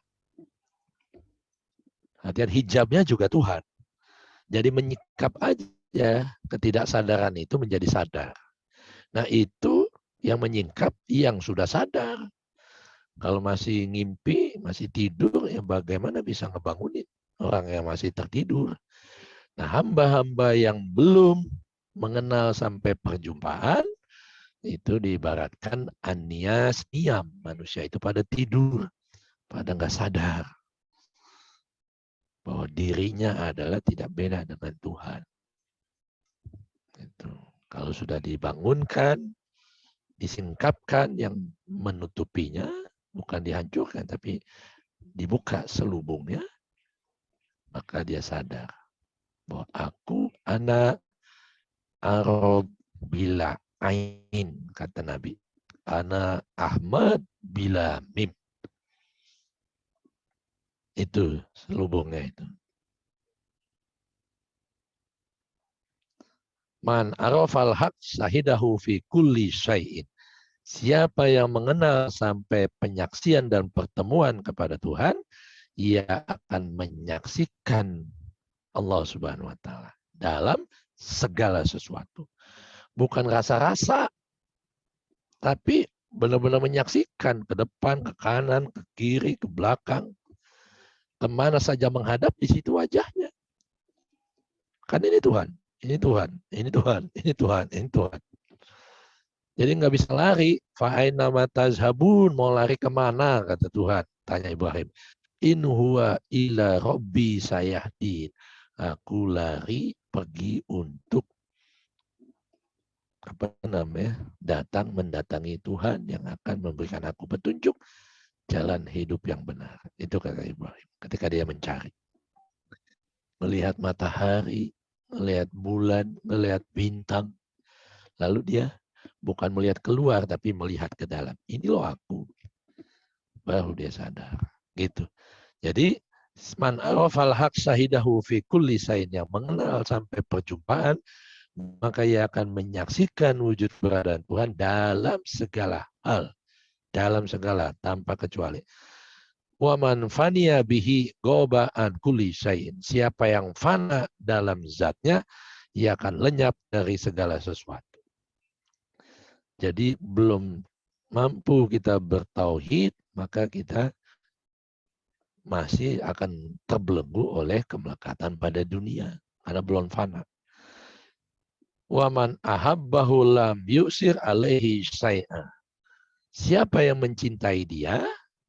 Artinya hijabnya juga Tuhan. Jadi menyingkap aja ketidaksadaran itu menjadi sadar. Nah itu yang menyingkap yang sudah sadar. Kalau masih ngimpi, masih tidur, ya bagaimana bisa ngebangunin orang yang masih tertidur. Nah hamba-hamba yang belum mengenal sampai perjumpaan, itu diibaratkan anias niam. Manusia itu pada tidur, pada nggak sadar bahwa dirinya adalah tidak beda dengan Tuhan. Itu. Kalau sudah dibangunkan, disingkapkan yang menutupinya, bukan dihancurkan, tapi dibuka selubungnya, maka dia sadar bahwa aku anak Arab bila ain, kata Nabi. Ana Ahmad bila mim. Itu selubungnya itu. Man arafal haq sahidahu fi kulli syai'in. Siapa yang mengenal sampai penyaksian dan pertemuan kepada Tuhan, ia akan menyaksikan Allah Subhanahu wa Ta'ala dalam segala sesuatu. Bukan rasa-rasa, tapi benar-benar menyaksikan ke depan, ke kanan, ke kiri, ke belakang. Kemana saja menghadap, di situ wajahnya. Kan ini Tuhan, ini Tuhan, ini Tuhan, ini Tuhan, ini Tuhan. Jadi nggak bisa lari. Fa'aina matazhabun, mau lari kemana, kata Tuhan. Tanya Ibrahim. In huwa ila rabbi sayahdin. Aku lari pergi untuk datang mendatangi Tuhan yang akan memberikan aku petunjuk jalan hidup yang benar. Itu kata Ibrahim ketika dia mencari. Melihat matahari, melihat bulan, melihat bintang. Lalu dia bukan melihat keluar tapi melihat ke dalam. Ini loh aku. Baru dia sadar. Gitu. Jadi man arafal haq sahidahu fi kulli sain, yang mengenal sampai perjumpaan, maka ia akan menyaksikan wujud keberadaan Tuhan dalam segala hal, dalam segala tanpa kecuali. Wa man faniya bihi goba an kulli syai'in. Siapa yang fana dalam zatnya, ia akan lenyap dari segala sesuatu. Jadi belum mampu kita bertauhid, maka kita masih akan terbelenggu oleh kemelekatan pada dunia karena belum fana. Wa man ahabbahu lam yusir alaihi syai'a. Siapa yang mencintai dia,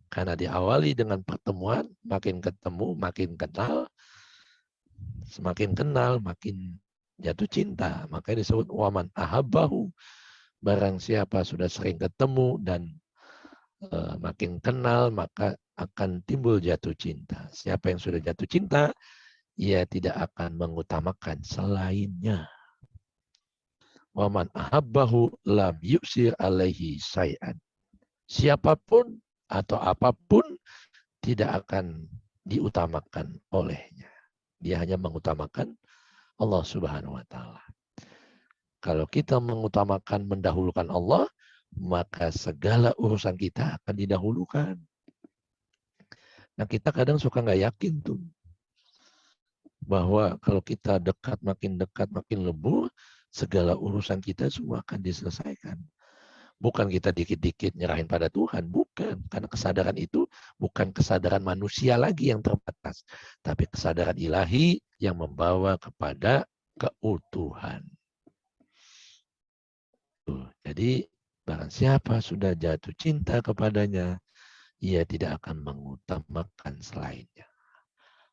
karena diawali dengan pertemuan, makin ketemu, makin kenal, semakin kenal, makin jatuh cinta. Makanya disebut wa man ahabbahu. Barang siapa sudah sering ketemu dan makin kenal, maka akan timbul jatuh cinta. Siapa yang sudah jatuh cinta, ia tidak akan mengutamakan selainnya. Wa man ahabbahu lam yusir alaihi syai'an. Siapapun atau apapun tidak akan diutamakan olehnya. Dia hanya mengutamakan Allah Subhanahu wa taala. Kalau kita mengutamakan, mendahulukan Allah, maka segala urusan kita akan didahulukan. Nah, kita kadang suka nggak yakin tuh bahwa kalau kita dekat, makin lebur, segala urusan kita semua akan diselesaikan. Bukan kita dikit-dikit nyerahin pada Tuhan, bukan. Karena kesadaran itu bukan kesadaran manusia lagi yang terbatas, tapi kesadaran ilahi yang membawa kepada keutuhan. Jadi barang siapa sudah jatuh cinta kepadanya, ia tidak akan mengutamakan selainnya.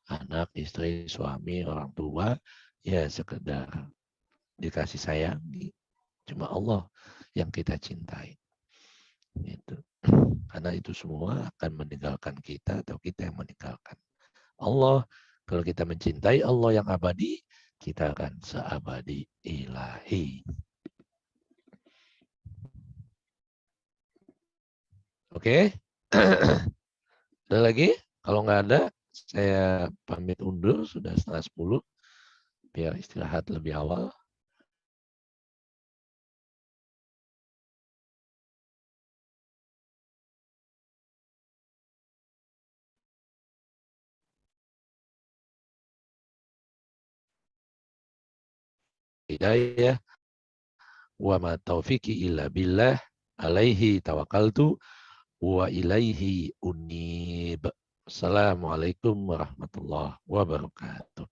Anak, istri, suami, orang tua, ya sekedar dikasih sayangi. Cuma Allah yang kita cintai. Itu. Karena itu semua akan meninggalkan kita atau kita yang meninggalkan Allah. Kalau kita mencintai Allah yang abadi, kita akan seabadi ilahi. Oke? Ada lagi? Kalau nggak ada, saya pamit undur, sudah 9:30, biar istirahat lebih awal. Hidayah, wa ma taufiqi illa billah, alaihi tawakkaltu, wa ilaihi unib. Assalamualaikum warahmatullahi wabarakatuh.